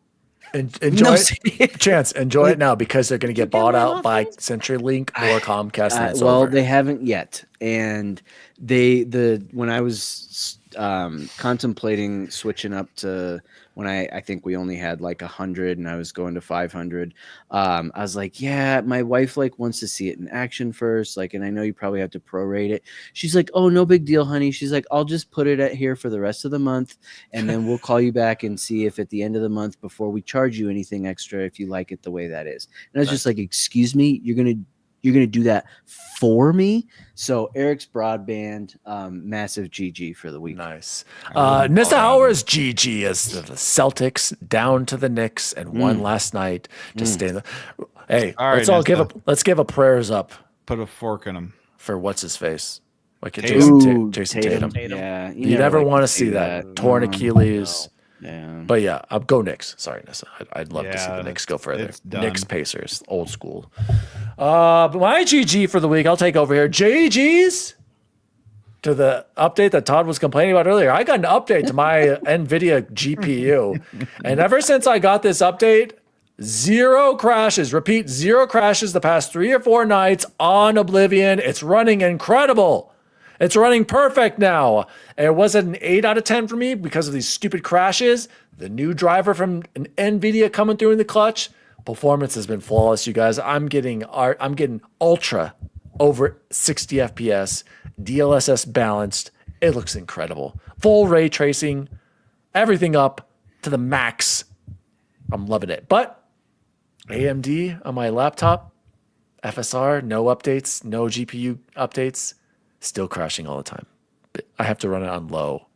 Enjoy No, it. Chance, enjoy it now because they're going to get bought out by CenturyLink or Comcast. And it's well, over. they haven't yet, and when I was contemplating switching up to when I think we only had like 100 and I was going to 500. I was like, yeah, my wife like wants to see it in action first, like, and I know you probably have to prorate it. She's like, oh, no big deal, honey. She's like, I'll just put it at here for the rest of the month, and then we'll call you back and see if at the end of the month before we charge you anything extra, if you like it the way that is. And I was just like, excuse me, you're gonna You're going to do that for me. So Eric's broadband, massive GG for the week. Nice. I wouldn't Nissa call it Howard's GG as the Celtics down to the Knicks and won last night to stay in the. Hey, All right, let's give a prayers up Put a fork in them. for what's his face. Like Tatum. Jason Tatum. Yeah, You never want to see that. Torn Achilles. Yeah. But yeah, I'll go Knicks. Sorry, Nissa. I'd love to see Yeah, the Knicks go further. it's done. Knicks Pacers, old school. But my GG for the week, I'll take over here. GG's to the update that Todd was complaining about earlier. I got an update to my NVIDIA GPU. And ever since I got this update, 0 crashes. Repeat, 0 crashes the past 3 or 4 nights on Oblivion. It's running incredible. It's running perfect now. It wasn't an 8 out of 10 for me because of these stupid crashes. The new driver from NVIDIA coming through in the clutch. Performance has been flawless, you guys. I'm getting ultra over 60 FPS, DLSS balanced. It looks incredible. Full ray tracing, everything up to the max. I'm loving it. But AMD on my laptop, FSR, no updates, no GPU updates. Still crashing all the time. I have to run it on low,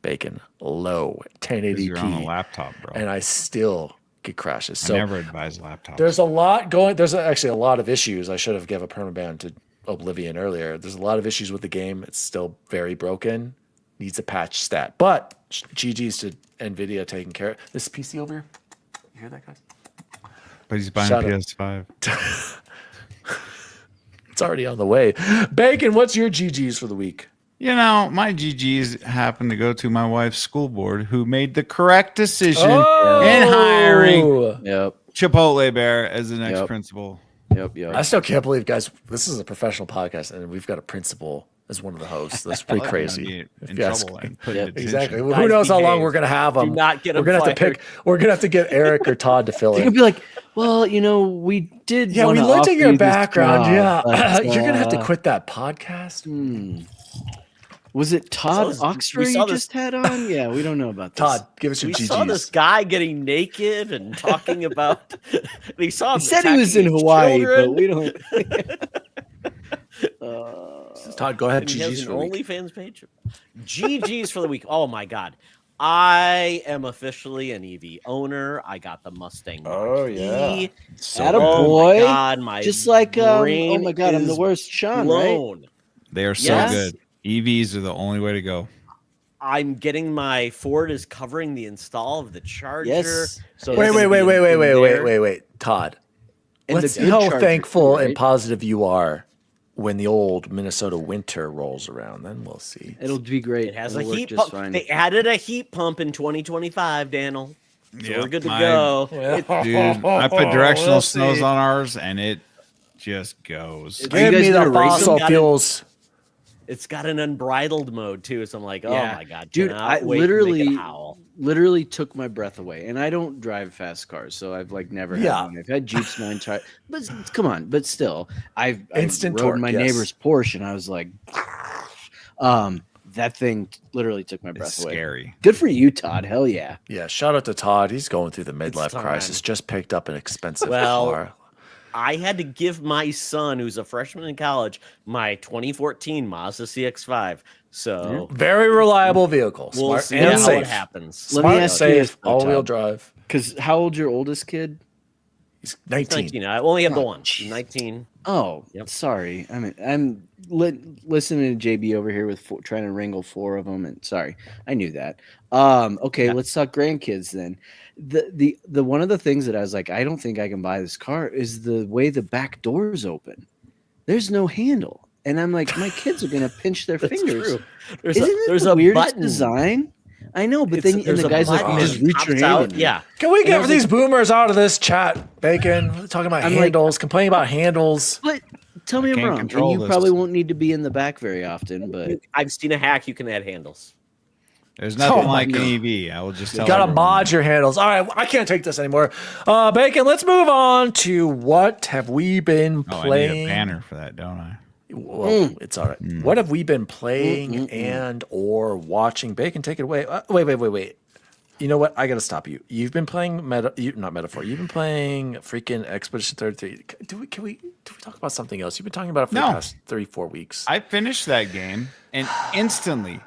Bacon, low, 'Cause you're on a 1080p, laptop, bro. and I still get crashes. I So never advise laptops. there's a lot going. There's actually a lot of issues. I should have given a permaban to Oblivion earlier. There's a lot of issues with the game. It's still very broken. Needs a patch stat. But GG's to NVIDIA taking care of this PC over here. You hear that, guys? But he's buying Shut up. PS5. It's already on the way. Bacon, what's your GG's for the week? You know, my GGs happen to go to my wife's school board, who made the correct decision Oh! in hiring Yep. Chipotle Bear as the next Yep. principal. Yep. I still can't believe, guys, this is a professional podcast and we've got a principal as one of the hosts. That's pretty I'll crazy. be If in you ask trouble me. and put in detention. Exactly. Well, Guys, who knows how long behave. we're gonna have them? Do not get We're them gonna have to fired. pick. We're gonna have to get Eric or Todd to fill They're in. gonna be like, well, we did. Yeah, we wanna looked offer at your you this background. job, Yeah, but, you're gonna have to quit that podcast. Was it Todd We Oxford saw you this- just had on? Yeah, we don't know about this. Todd, give us your We GGs. saw this guy getting naked and talking about. We saw him He said he was in attacking his Hawaii, children, but we don't. Todd, go ahead. and he has GGs an for the week. OnlyFans page. GG's for the week. Oh my god, I am officially an EV owner. I got the Mustang. Oh, yeah. Mach-E. Atta Oh boy. my god, my Just like, oh brain my god, I'm the is worst, Sean. Right? blown. They are so Yes. good. EVs are the only way to go. I'm getting my Ford is covering the install of the charger. Yes. So Wait, it's wait, gonna wait, be wait, wait, in wait, there. wait, Todd. And the Let's see good how charger, thankful right? and positive you are when the old Minnesota winter rolls around. Then we'll see. It'll be great. It has It'll a work heat just pump. fine. They added a heat pump in 2025, Daniel. So Yep, we're good to my- go. Dude, I put directional We'll snows see. on ours and it just goes. Are you Give guys me the gonna race fossil them? fuels. It's got an unbridled mode too, so I'm like, oh Yeah. my god, Dude, cannot I wait to make literally- it howl. literally took my breath away. And I don't drive fast cars, so I've like never had Yeah. one. I've had Jeeps my entire, but come on, but still, I Instant rode torque, my yes. neighbor's Porsche, and I was like, that thing literally took my breath It's away. scary. Good for you, Todd. Hell yeah. Yeah, shout out to Todd. He's going through the midlife time. crisis. Just picked up an expensive Well, car. I had to give my son, who's a freshman in college, my 2014 Mazda CX-5. So Very reliable vehicle. we'll Smart see and how safe. it happens. Let me Smart, ask you safe, this, though, all-wheel Todd. drive. Because how old's your oldest kid? He's It's 19. 19. I only have the Oh, one. jeez. 19. Oh, Yep. sorry. I mean, I'm listening to JB over here with trying to wrangle 4 of them, and sorry, I knew that. Okay, Yeah. let's talk grandkids then. The one of the things that I was like, I don't think I can buy this car is the way the back doors open. There's no handle, and I'm like, my kids are gonna pinch their That's fingers. true. There's Isn't a, it there's the a weirdest button. design? I know, but then and There's the a guy's like, button you just that reach your pops hand out. in. Yeah. Can we And I get was these boomers out of this chat, Bacon? We're talking about I'm like- handles, complaining about handles. But tell me I'm can't wrong. And control you this. probably won't need to be in the back very often, but I've seen a hack you can add handles. There's nothing my like an God. EV. I will just tell Gotta everyone. mod your handles. All right, I can't take this anymore. Bacon, let's move on to what have we been Oh, I playing? need a banner for that, don't I? Well, it's all right. What have we been playing and or watching? Bacon, take it away. Wait. You know what? I gotta stop you. You've been playing not Metaphor. You've been playing freaking Expedition 33. Do we talk about something else? You've been talking about it for the past 3-4 weeks. I finished that game and instantly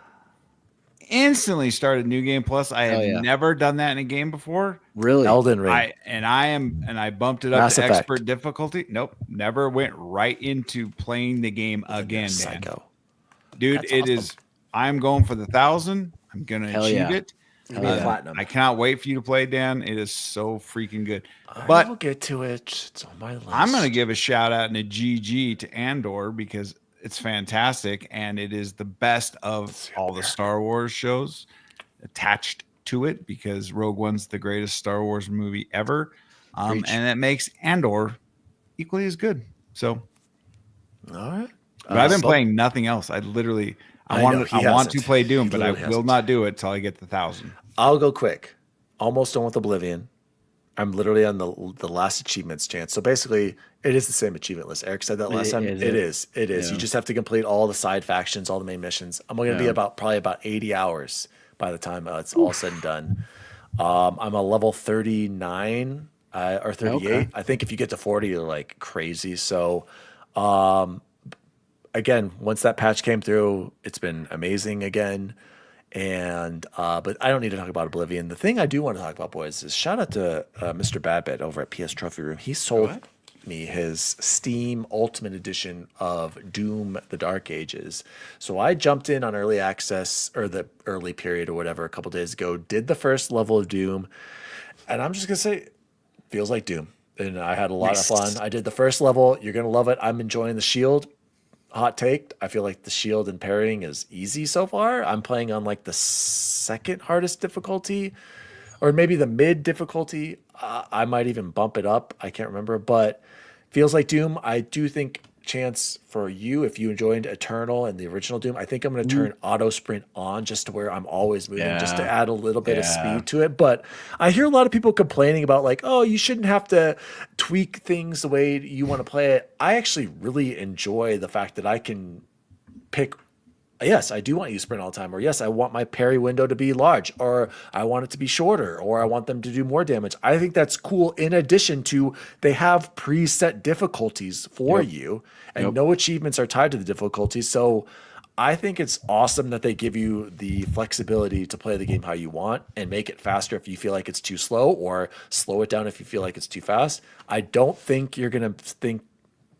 started New Game Plus. I have never done that in a game before. Really? Elden Ring. I bumped it up Mass to Effect. expert difficulty. Nope, never went right into playing the game again, man. Psycho. Dude, That's it awesome. is. I'm going for the 1,000. I'm gonna Hell achieve yeah. it. Platinum. I cannot wait for you to play, Dan. It is so freaking good. I But will get to it. It's on my list. I'm gonna give a shout out and a GG to Andor because it's fantastic and it is the best of all the Star Wars shows attached to it because Rogue One's the greatest Star Wars movie ever, and it makes Andor equally as good. So, All right. but I've been playing nothing else. I literally. I want to play Doom, but I will not do it till I get the 1,000. I'll go quick. Almost done with Oblivion. I'm literally on the last achievements chance. So basically, it is the same achievement list. Eric said that last time. It is. Yeah. You just have to complete all the side factions, all the main missions. I'm going to be probably about 80 hours by the time it's all said and done. I'm a level 39 or 38. Okay. I think if you get to 40, you're like crazy. So, again, once that patch came through, it's been amazing again. And but I don't need to talk about Oblivion. The thing I do want to talk about, boys, is shout out to Mr. Badbit over at PS Trophy Room. He sold me his Steam Ultimate Edition of Doom: The Dark Ages. So I jumped in on early access or the early period or whatever a couple days ago. Did the first level of Doom, and I'm just gonna say, feels like Doom. And I had a lot of fun. I did the first level. You're gonna love it. I'm enjoying the shield. Hot take. I feel like the shield and parrying is easy so far. I'm playing on like the second hardest difficulty, or maybe the mid difficulty. I might even bump it up. I can't remember, but feels like Doom. I do think chance for you if you enjoyed Eternal and the original Doom. I think I'm going to turn auto sprint on just to where I'm always moving, just to add a little bit of speed to it. But I hear a lot of people complaining about like, oh, you shouldn't have to tweak things the way you want to play it. I actually really enjoy the fact that I can pick. Yes, I do want you to sprint all the time, or yes, I want my parry window to be large, or I want it to be shorter, or I want them to do more damage. I think that's cool. In addition to, they have preset difficulties for you, and no achievements are tied to the difficulties. So I think it's awesome that they give you the flexibility to play the game how you want and make it faster if you feel like it's too slow, or slow it down if you feel like it's too fast. I don't think you're going to think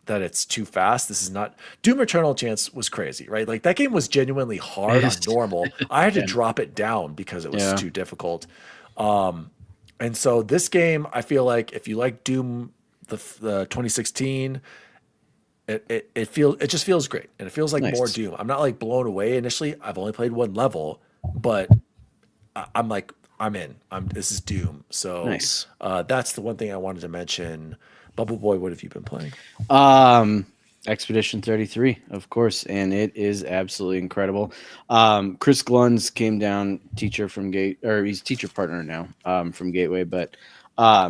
that it's too fast. This is not Doom Eternal Chance was crazy, right? Like that game was genuinely hard on normal. I had to drop it down because it was too difficult. And so this game, I feel like if you like Doom, the 2016, it just feels great, and it feels like more Doom. I'm not like blown away initially. I've only played one level, but I'm like, I'm in. This is Doom. So that's the one thing I wanted to mention. Bubble Boy, what have you been playing? Expedition 33, of course, and it is absolutely incredible. Chris Gluns came down, teacher from he's teacher partner now from Gateway, but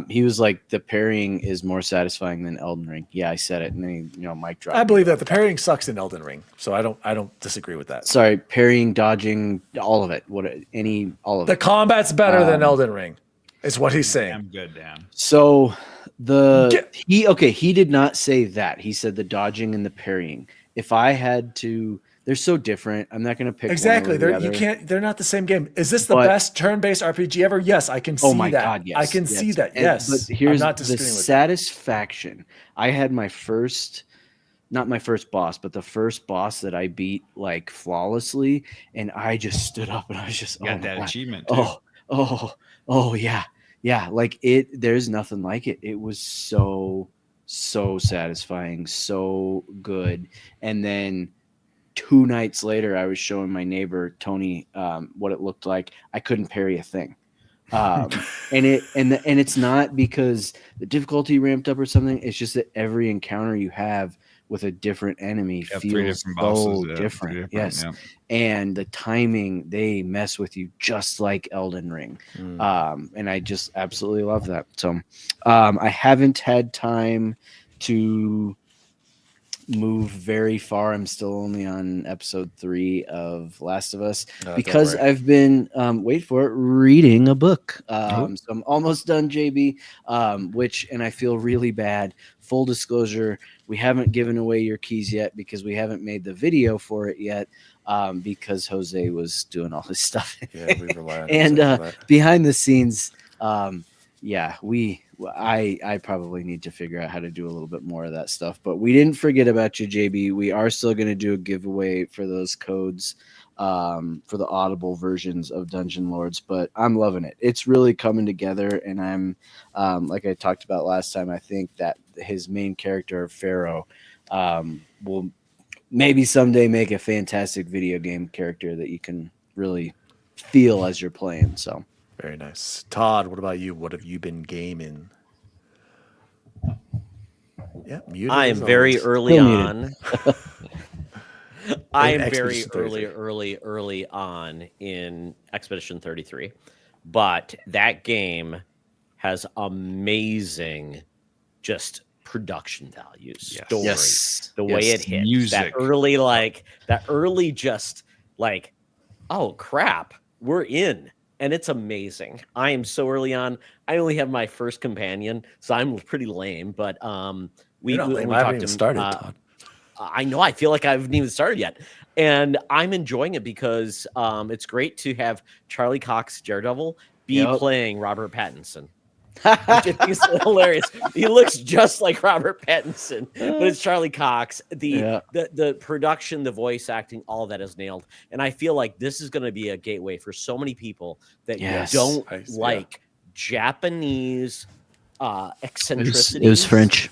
he was like, the parrying is more satisfying than Elden Ring. Yeah, I said it, and then mic drop. I believe that the parrying sucks in Elden Ring, so I don't disagree with that. Sorry, parrying, dodging, all of it. All of it. The combat's better than Elden Ring, is what he's saying. I'm good, Dan. So he did not say that. He said the dodging and the parrying. If I had to, they're so different. I'm not going to pick exactly. one over the You other. can't. They're not the same game. Is this the best turn-based RPG ever? Yes, I can see that. Oh my God, yes. I can see that. Yes, but here's I'm not the disagreeing with satisfaction. I had my first, not my first boss, but the first boss that I beat like flawlessly, and I just stood up and I was just Got that achievement too. Oh yeah. Yeah, like there's nothing like it. It was so satisfying, so good. And then 2 nights later, I was showing my neighbor Tony what it looked like. I couldn't parry a thing. And it's not because the difficulty ramped up or something. It's just that every encounter you have with a different enemy feels so different. Yes. Yeah. And the timing, they mess with you just like Elden Ring. And I just absolutely love that. So I haven't had time to move very far. I'm still only on episode 3 of Last of Us don't because worry. I've been wait for it, reading a book. So I'm almost done, JB. And I feel really bad. Full disclosure, we haven't given away your keys yet because we haven't made the video for it yet. Because Jose was doing all his stuff. Yeah, we rely on And Jose for that. behind the scenes, I probably need to figure out how to do a little bit more of that stuff. But we didn't forget about you, JB. We are still going to do a giveaway for those codes for the Audible versions of Dungeon Lords. But I'm loving it. It's really coming together, and I'm like I talked about last time. I think that his main character, Pharaoh, will maybe someday make a fantastic video game character that you can really feel as you're playing. So. Very nice. Todd, what about you? What have you been gaming? Yeah, muted I am as very always. early Still on. I am very Expedition 33. early on in Expedition 33. But that game has amazing just production values, Yes. story, Yes. the way Yes. it hits. Music. That early just like, oh crap, we're in. And it's amazing. I am so early on. I only have my first companion, so I'm pretty lame. But we You're not lame. we I haven't talked even to started, Todd. I know. I feel like I haven't even started yet, and I'm enjoying it because it's great to have Charlie Cox Daredevil be Yep. playing Robert Pattinson. Which I think is hilarious. He looks just like Robert Pattinson, but it's Charlie Cox. The production, the voice acting, all of that is nailed. And I feel like this is going to be a gateway for so many people that Yes. don't Yeah. like Japanese eccentricities. It was French.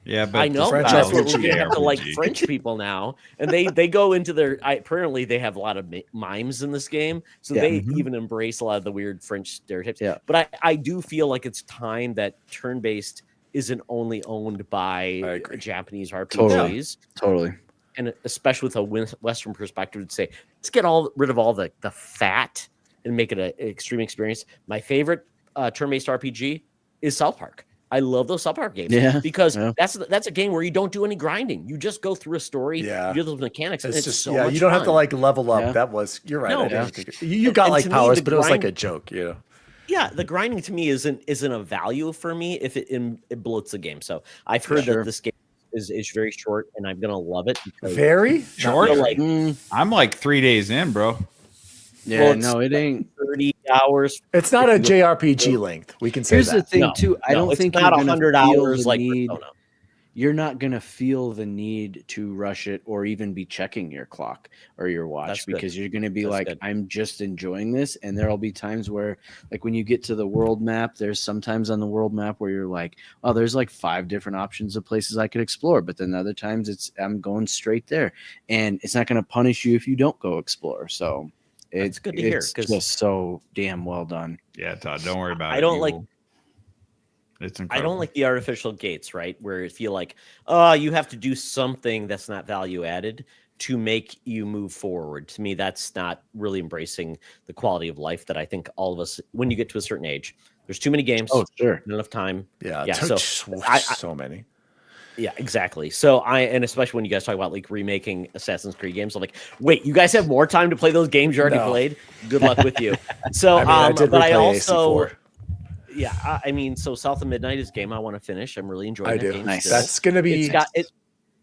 Yeah, but I know. French That's what RPG. we're gonna have to like RPG. French people now, and they go into their. Apparently, they have a lot of mimes in this game, so Yeah. they even embrace a lot of the weird French stereotypes. Yeah. But I do feel like it's time that turn-based isn't only owned by agree. Japanese RPGs, Totally. and especially with a Western perspective, to say let's get rid of all the fat and make it an extreme experience. My favorite turn-based RPG is South Park. I love those South Park games because that's a game where you don't do any grinding. You just go through a story, you do those mechanics, and it's just so much you don't have to fun. like level up. Yeah. That was you're right. No. I didn't think you got And like to me, powers, the but it was like grind- a joke, you know. Yeah, the grinding to me isn't a value for me if it bloats the game. So I've heard Sure. that this game is very short, and I'm gonna love it. Because Very Short? like I'm like 3 days in, bro. Yeah, Well, it's no, it ain't. 30 hours. It's not a JRPG length. We can say Here's that. the thing, No, too. I no, don't it's think not you're gonna 100 feel hours the like need. Persona. You're not gonna feel the need to rush it or even be checking your clock or your watch That's good. because you're gonna be That's like, good. I'm just enjoying this. And there'll be times where, like, when you get to the world map, there's sometimes on the world map where you're like, oh, there's like 5 different options of places I could explore. But then other times I'm going straight there, and it's not gonna punish you if you don't go explore. So. It's good to hear, It's 'cause- just so damn well done. Yeah, Todd, don't worry about it. I don't You like- will- It's I incredible. don't like the artificial gates, right? Where you feel like, you have to do something that's not value added to make you move forward. To me, that's not really embracing the quality of life that I think all of us, when you get to a certain age, there's too many games, Oh, sure. not enough time. Yeah, Yeah, so, so I- so many. Yeah, exactly. So and especially when you guys talk about like remaking Assassin's Creed games, I'm like, wait, you guys have more time to play those games you already No. played? Good luck with you. So, I did but I replay also, AC4. yeah, I mean, so South of Midnight is a game I want to finish. I'm really enjoying I that do. game. Nice. still. That's gonna be It's got it.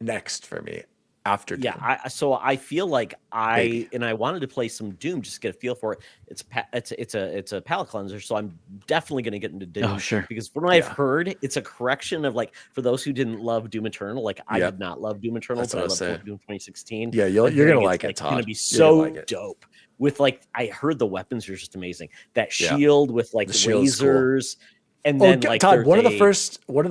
next for me after. Yeah, Doom. so I feel like Big. I wanted to play some Doom just to get a feel for it. It's a palate cleanser, so I'm definitely going to get into Doom. Oh, sure. Because from what I've Yeah. heard, it's a correction of like for those who didn't love Doom Eternal, like I Yep. did not love Doom Eternal, That's but I what I was loved saying. Doom 2016. Yeah, I'm you're hearing gonna it's, like it, Todd. Going to be You're so gonna like it. dope. With like I heard the weapons are just amazing. That Yeah. shield with like The shield's cool. lasers, and then like Todd, there's one of a- the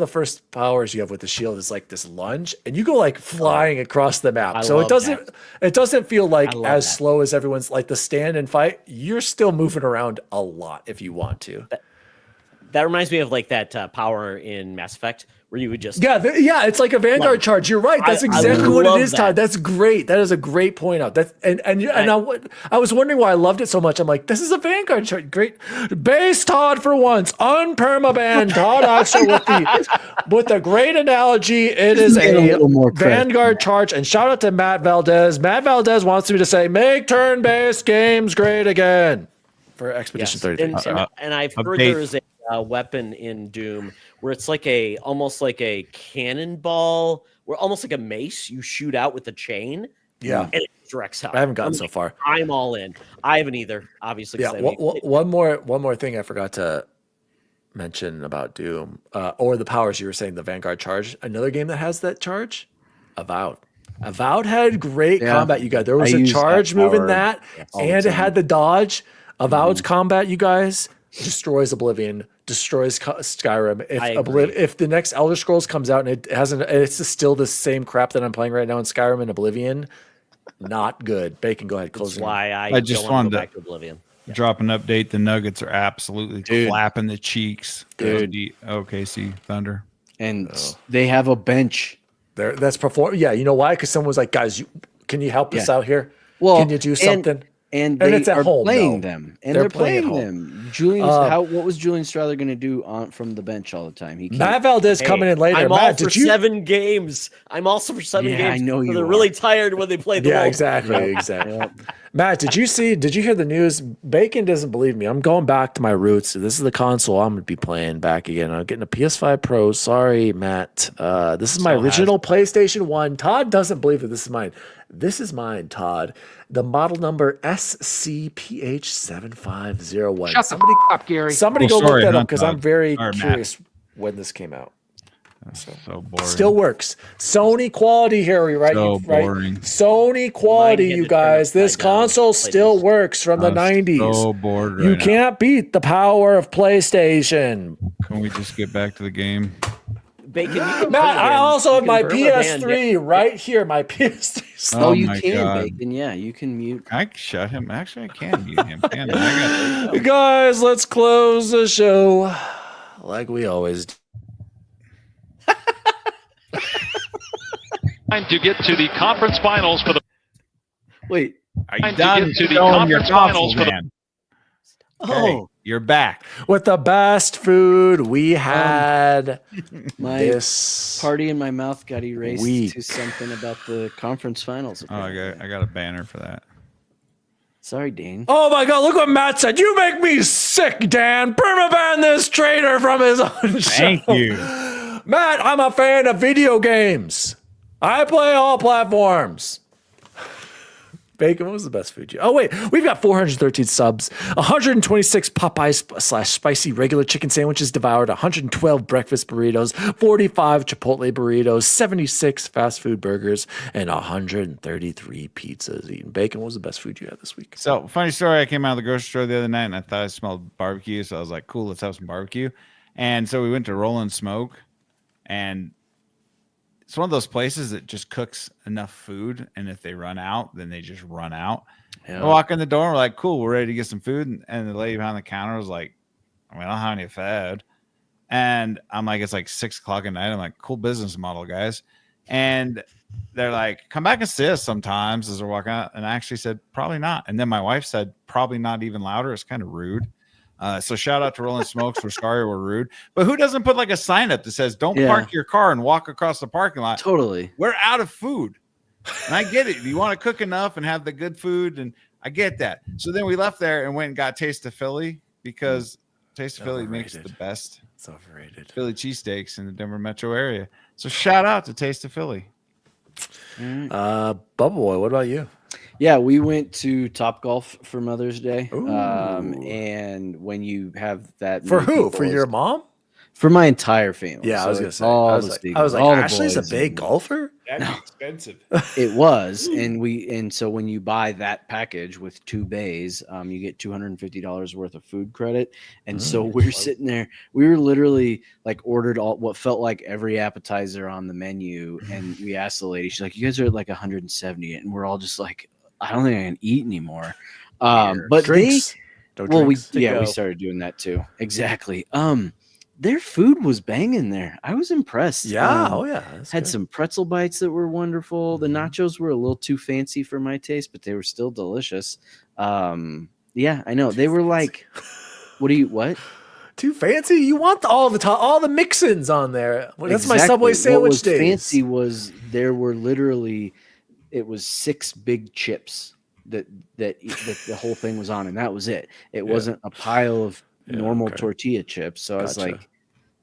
first powers you have with the shield is like this lunge, and you go like flying across the map. I So love it doesn't feel like I love as that. slow as everyone's like the stand and fight. You're still moving around a lot if you want to. That reminds me of like that power in Mass Effect where you would just Yeah, it's like a Vanguard charge. You're right. That's I exactly what love it is, that. Todd. That's great. That is a great point out. That's and I was wondering why I loved it so much. I'm like, this is a Vanguard charge. Great base, Todd, for once. Unpermaban Todd Oxford with the great analogy. It is Get a little more credit. Vanguard charge. And shout out to Matt Valdez. Matt Valdez wants me to say, make turn-based games great again for Expedition 33. And I've heard update. there is a weapon in Doom where it's like almost like a cannonball, or almost like a mace you shoot out with a chain. Yeah. And it directs out. I haven't gotten so far. I'm all in. I haven't either, obviously. Yeah. One more thing I forgot to mention about Doom, or the powers you were saying, the Vanguard charge. Another game that has that charge, Avowed. Avowed had great combat. You guys, there was I a use charge that move in power that, all the and it time. had the dodge. Avowed's combat, you guys, destroys Oblivion, destroys Skyrim. If the next Elder Scrolls comes out and it hasn't, it's still the same crap that I'm playing right now in Skyrim and Oblivion, not good. Bacon, go ahead, close. That's why I just don't want wanted to go to- back to Oblivion. Drop an update. The Nuggets are absolutely flapping the cheeks. Dude. The OKC Thunder. And they have a bench. That's perform. Yeah, you know why? Because someone was like, "Guys, can you help us out here? Well, can you do something?" And And they it's at are home, playing though. them, and They're they're playing playing at them. What was Julian Strother going to do from the bench all the time? He Matt Valdez coming in later. I'm Matt, all for did you? 7 games. I'm also for 7 Yeah, games. I know so you they're are. really tired when they play the Yeah, Wolves. exactly. Matt, did you hear the news? Bacon doesn't believe me. I'm going back to my roots. This is the console I'm going to be playing back again. I'm getting a PS5 Pro. Sorry, Matt. This is my original PlayStation 1. Todd doesn't believe that this is mine. This is mine, Todd. The model number SCPH7501. Shut the up, Gary. Somebody Oh, go sorry, look that not up because Todd. I'm very Or Matt. curious when this came out. So boring. Still works. Sony quality, Harry, right? So Right? boring. Sony quality, Mine you had to turn guys. This upside down. console Play still this. works from the 90s. So bored You right now. can't beat the power of PlayStation. Can we just get back to the game? Bacon, you can Matt, put it I in. also You have can my burn my band. PS3 right here. My PS3. Oh, Oh you my can, God. Bacon. Yeah, you can mute. I shut him. Actually, I can mute him. Can I? Guys, let's close the show like we always do. Time to get to the conference finals for the Wait. Are you Time to done get to the showing your conference console, finals for the- man? Oh, You're back. With the best food we had my this party in my mouth got erased week. to something about the conference finals. Oh, I got a banner for that. Sorry, Dane. Oh my God, look what Matt said. You make me sick, Dan. Permaban this traitor from his own show. Thank you. Matt, I'm a fan of video games. I play all platforms. Bacon, what was the best food you? Oh, wait. We've got 413 subs, 126 Popeyes / spicy regular chicken sandwiches devoured, 112 breakfast burritos, 45 Chipotle burritos, 76 fast food burgers, and 133 pizzas eaten. Bacon, what was the best food you had this week? So, funny story. I came out of the grocery store the other night and I thought I smelled barbecue. So I was like, cool, let's have some barbecue. And so we went to Roll and Smoke. And it's one of those places that just cooks enough food. And if they run out, then they just run out. Yeah. I walk in the door and we're like, cool, we're ready to get some food. And the lady behind the counter was like, I don't have any food. And I'm like, it's like 6 o'clock at night. I'm like, cool business model, guys. And they're like, come back and see us sometimes as we're walking out. And I actually said, probably not. And then my wife said, probably not even louder. It's kind of rude. So shout out to Rolling Smokes. We're sorry we're rude. But who doesn't put like a sign up that says, don't park your car and walk across the parking lot? Totally. We're out of food. And I get it. You want to cook enough and have the good food. And I get that. So then we left there and went and got Taste of Philly because Taste of Philly makes the best It's overrated. Philly cheesesteaks in the Denver metro area. So shout out to Taste of Philly. Bubba Boy, what about you? Yeah, we went to Top Golf for Mother's Day. And when you have that For many who? people, For your mom? For my entire family. Yeah, I was So gonna it's say. all I was the like, Steagles, like all the Ashley's a boys big and- golfer. That's expensive. It was, and so when you buy that package with 2 bays, you get $250 worth of food credit. And so we're sitting there. We were literally like ordered all what felt like every appetizer on the menu, and we asked the lady. She's like, "You guys are at like 170," and we're all just like, "I don't think I can eat anymore." But Drinks. No Well, drinks? we go. started doing that too. Exactly. Their food was banging there. I was impressed. Yeah. Oh yeah. That's Had good. some pretzel bites that were wonderful. The Mhm. nachos were a little too fancy for my taste, but they were still delicious. Yeah, I know. They were like, what? Too fancy. You want all the mix-ins on there. Well, that's my Exactly. Subway What sandwich was days. fancy was there were literally, it was 6 big chips that the whole thing was on, and that was it. It wasn't a pile of Yeah, normal okay. tortilla chips. So I was Gotcha. like,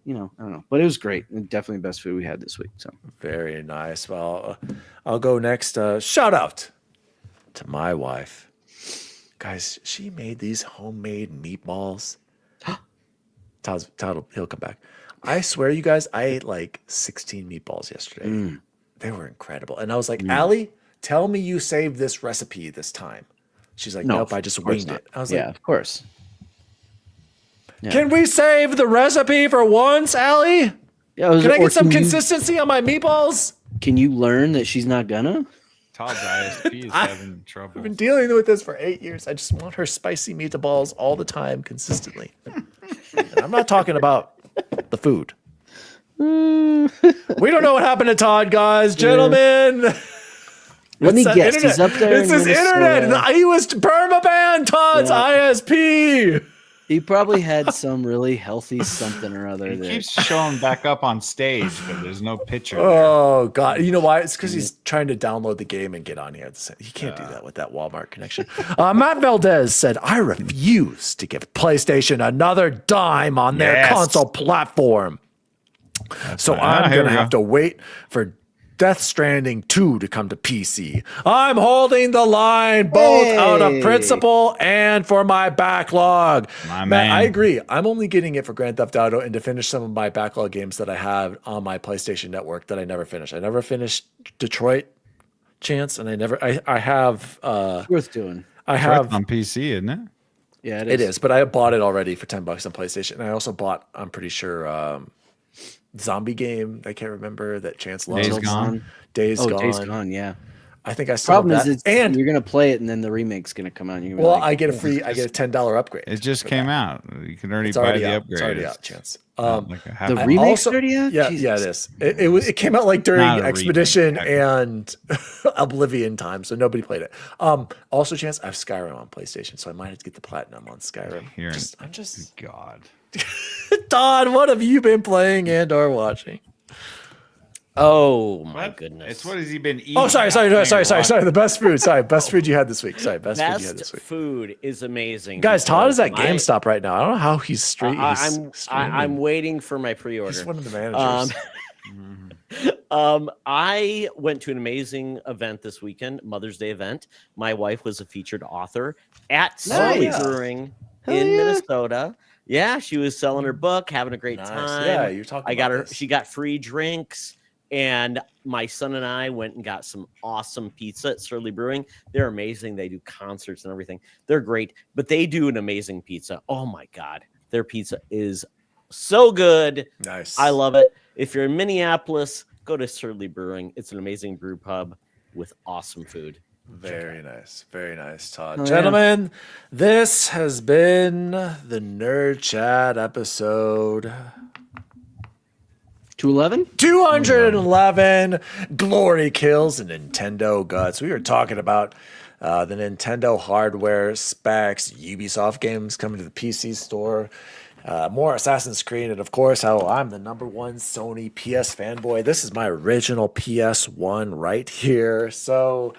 I don't know, but it was great. And definitely the best food we had this week. So Very nice. Well, I'll go next. Shout out to my wife. Guys, she made these homemade meatballs. He'll come back. I swear, you guys, I ate like 16 meatballs yesterday. They were incredible. And I was like, Allie, tell me you saved this recipe this time. She's like, No, nope, I just of course winged not. it. I was yeah, like, of course. Yeah. can we save the recipe for once, Allie? Yeah, or Can I get some can you- consistency on my meatballs? Can you learn that she's not gonna? Todd's ISP is having trouble. I've been dealing with this for 8 years. I just want her spicy meatballs all the time, consistently. And I'm not talking about the food. We don't know what happened to Todd, guys, gentlemen. Let me It's guess. internet. He's up there. It's in his Minnesota. internet. He was permabanned. Todd's ISP. He probably had some really healthy something or other. He that, keeps showing back up on stage, but there's no picture. there. Oh God! You know why? It's because he's trying to download the game and get on here. He can't do that with that Walmart connection. Matt Valdez said, "I refuse to give PlayStation another dime on their Yes. console platform. So fine. I'm Here gonna we have go. to wait for Death Stranding 2 to come to PC. I'm holding the line both out of Hey. principle and for my backlog." My Matt, man. I agree. I'm only getting it for Grand Theft Auto and to finish some of my backlog games that I have on my PlayStation Network that I never finished. I never finished Detroit, Chance, and I have worth doing. I It's have on PC, isn't it? Yeah, it is, but I bought it already for $10 on PlayStation. And I also bought, I'm pretty sure, zombie game. I can't remember that Chance loves. Days Gone. Days Oh, Gone. Days Gone. Yeah. I think I still Problem have is, that. it's, And you're gonna play it, and then the remake's gonna come out. And you're gonna be well, like, I get a $10 upgrade. It just for came that. out. You can already It's buy already the out. upgrade. It's already out, Chance. Like a half the hour. remake also- already out? Yeah, Jesus. yeah, it is. It came out like during Not a Expedition remake, and Oblivion time, so nobody played it. Also, Chance, I have Skyrim on PlayStation, so I might have to get the platinum on Skyrim. Here. I'm just God. Todd, what have you been playing and or watching? Oh my What? goodness! It's what has he been eating? Oh, sorry. Not playing The best food. Sorry, best food you had this week. Sorry, best food you had this Best week. food is amazing. Guys, Todd is at because GameStop right now. I don't know how he's straight. I'm waiting for my pre-order. He's one of the managers. I went to an amazing event this weekend, Mother's Day event. My wife was a featured author at Sully Nice. Brewing Hell in yeah. Minnesota. Yeah, she was selling her book, having a great Nice. time. Yeah, you're talking. I got about her. this. She got free drinks, and my son and I went and got some awesome pizza at Surly Brewing. They're amazing. They do concerts and everything. They're great, but they do an amazing pizza. Oh my god, their pizza is so good. Nice. I love it. If you're in Minneapolis, go to Surly Brewing. It's an amazing brew pub with awesome food. Very nice. Very nice, Todd. Oh, yeah. Gentlemen, this has been the Nerd Chat episode 211. 211 Glory Kills and Nintendo Guts. We were talking about the Nintendo hardware specs, Ubisoft games coming to the PC store, more Assassin's Creed, and of course, how I'm the #1 Sony PS fanboy. This is my original PS1 right here. So,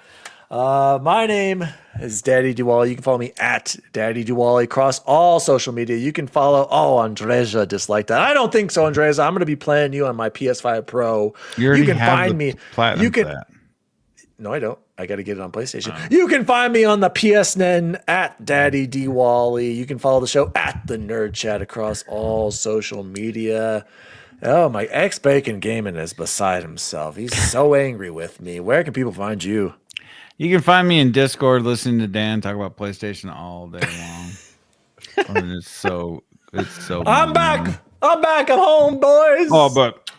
my name is Daddy Duwally. You can follow me at Daddy Duwally across all social media. You can follow. Oh, Andreja disliked that. I don't think so, Andreja. I'm going to be playing you on my PS5 Pro. You already can have find the me. platinum You for can. that. No, I don't. I got to get it on PlayStation. You can find me on the PSN at Daddy D Wally. You can follow the show at the Nerd Chat across all social media. Oh, my ex Bacon Gaming is beside himself. He's so angry with me. Where can people find you? You can find me in Discord listening to Dan talk about PlayStation all day long. I mean, it's so. I'm back. I'm back. I'm home, boys. Oh, but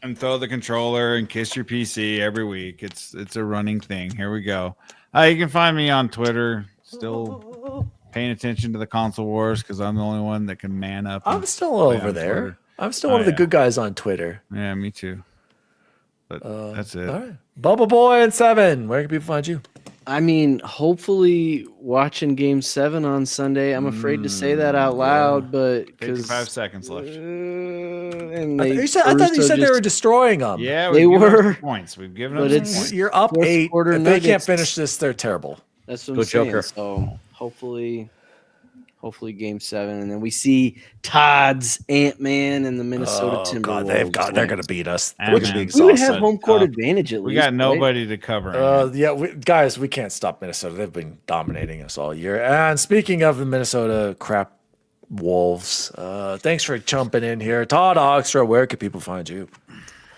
and throw the controller and kiss your PC every week. It's a running thing. Here we go. You can find me on Twitter. Still paying attention to the console wars because I'm the only one that can man up. I'm and still play over on there. Twitter. I'm still one of the yeah. good guys on Twitter. Yeah, me too. But that's it. All right. Bubble Boy and 7. Where can people find you? I mean, hopefully watching Game 7 on Sunday. I'm afraid to say that out loud, but 55 seconds left. And I they, thought you said they Caruso were destroying them. Yeah, They we've given were, up points. We've given but up some it's- points. You're up Fourth 8. quarter If they can't Nuggets. finish this, they're terrible. That's what Go I'm saying. Joker. So hopefully Game 7, and then we see Todd's Ant-Man and the Minnesota Timberwolves. God, they're going to beat us. Ah, We're going to man. be We would exhausted. have home court advantage at least. We got right? nobody to cover. Guys, we can't stop Minnesota. They've been dominating us all year. And speaking of the Minnesota crap Wolves, thanks for jumping in here. Todd Oxtra, where can people find you?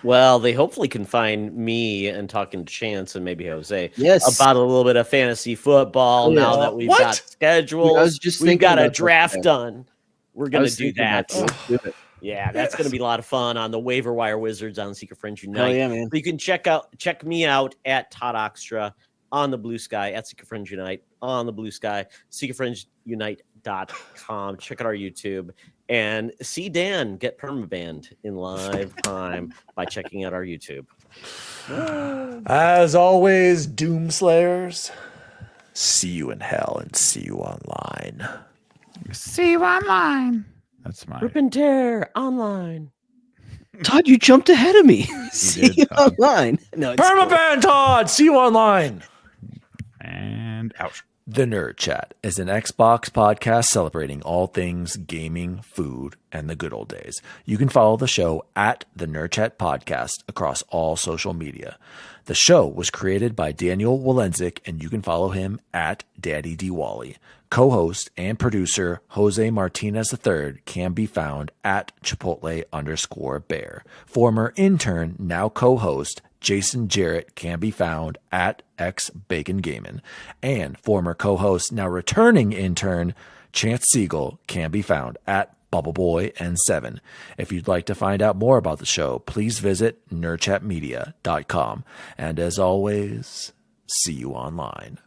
Well, they hopefully can find me and talking to Chance and maybe Jose Yes. about a little bit of fantasy football Yeah. now that we've What? got schedules. I was just we've thinking got a about that draft today. done. We're I gonna was do thinking that. about that. Let's do it. Yeah, that's gonna be a lot of fun on the Waiver Wire Wizards on Secret Friends Unite. Hell yeah, man. So you can check me out at Todd Oxtra on the Blue Sky at Secret Friends Unite on the Blue Sky, secretfriendsunite.com. Check out our YouTube and see Dan get permabanned in live time by checking out our YouTube. As always, Doomslayers, see you in hell and see you online. See you online. That's mine. Rip and Tear online. Todd, you jumped ahead of me. See did, you Todd. online. No, it's cool. Permaban Todd, see you online. And ouch. The Nerd Chat is an Xbox podcast celebrating all things gaming, food, and the good old days. You can follow the show at the Nerd Chat Podcast across all social media. The show was created by Daniel Walenzik, and you can follow him at Daddy D. Wally. Co-host and producer Jose Martinez III can be found at Chipotle_Bear. Former intern, now co-host Jason Jarrett can be found at XBaconGaming. And former co-host, now returning intern Chance Siegel can be found at Bubbleboy and 7. If you'd like to find out more about the show, please visit nerdchatmedia.com. And as always, see you online.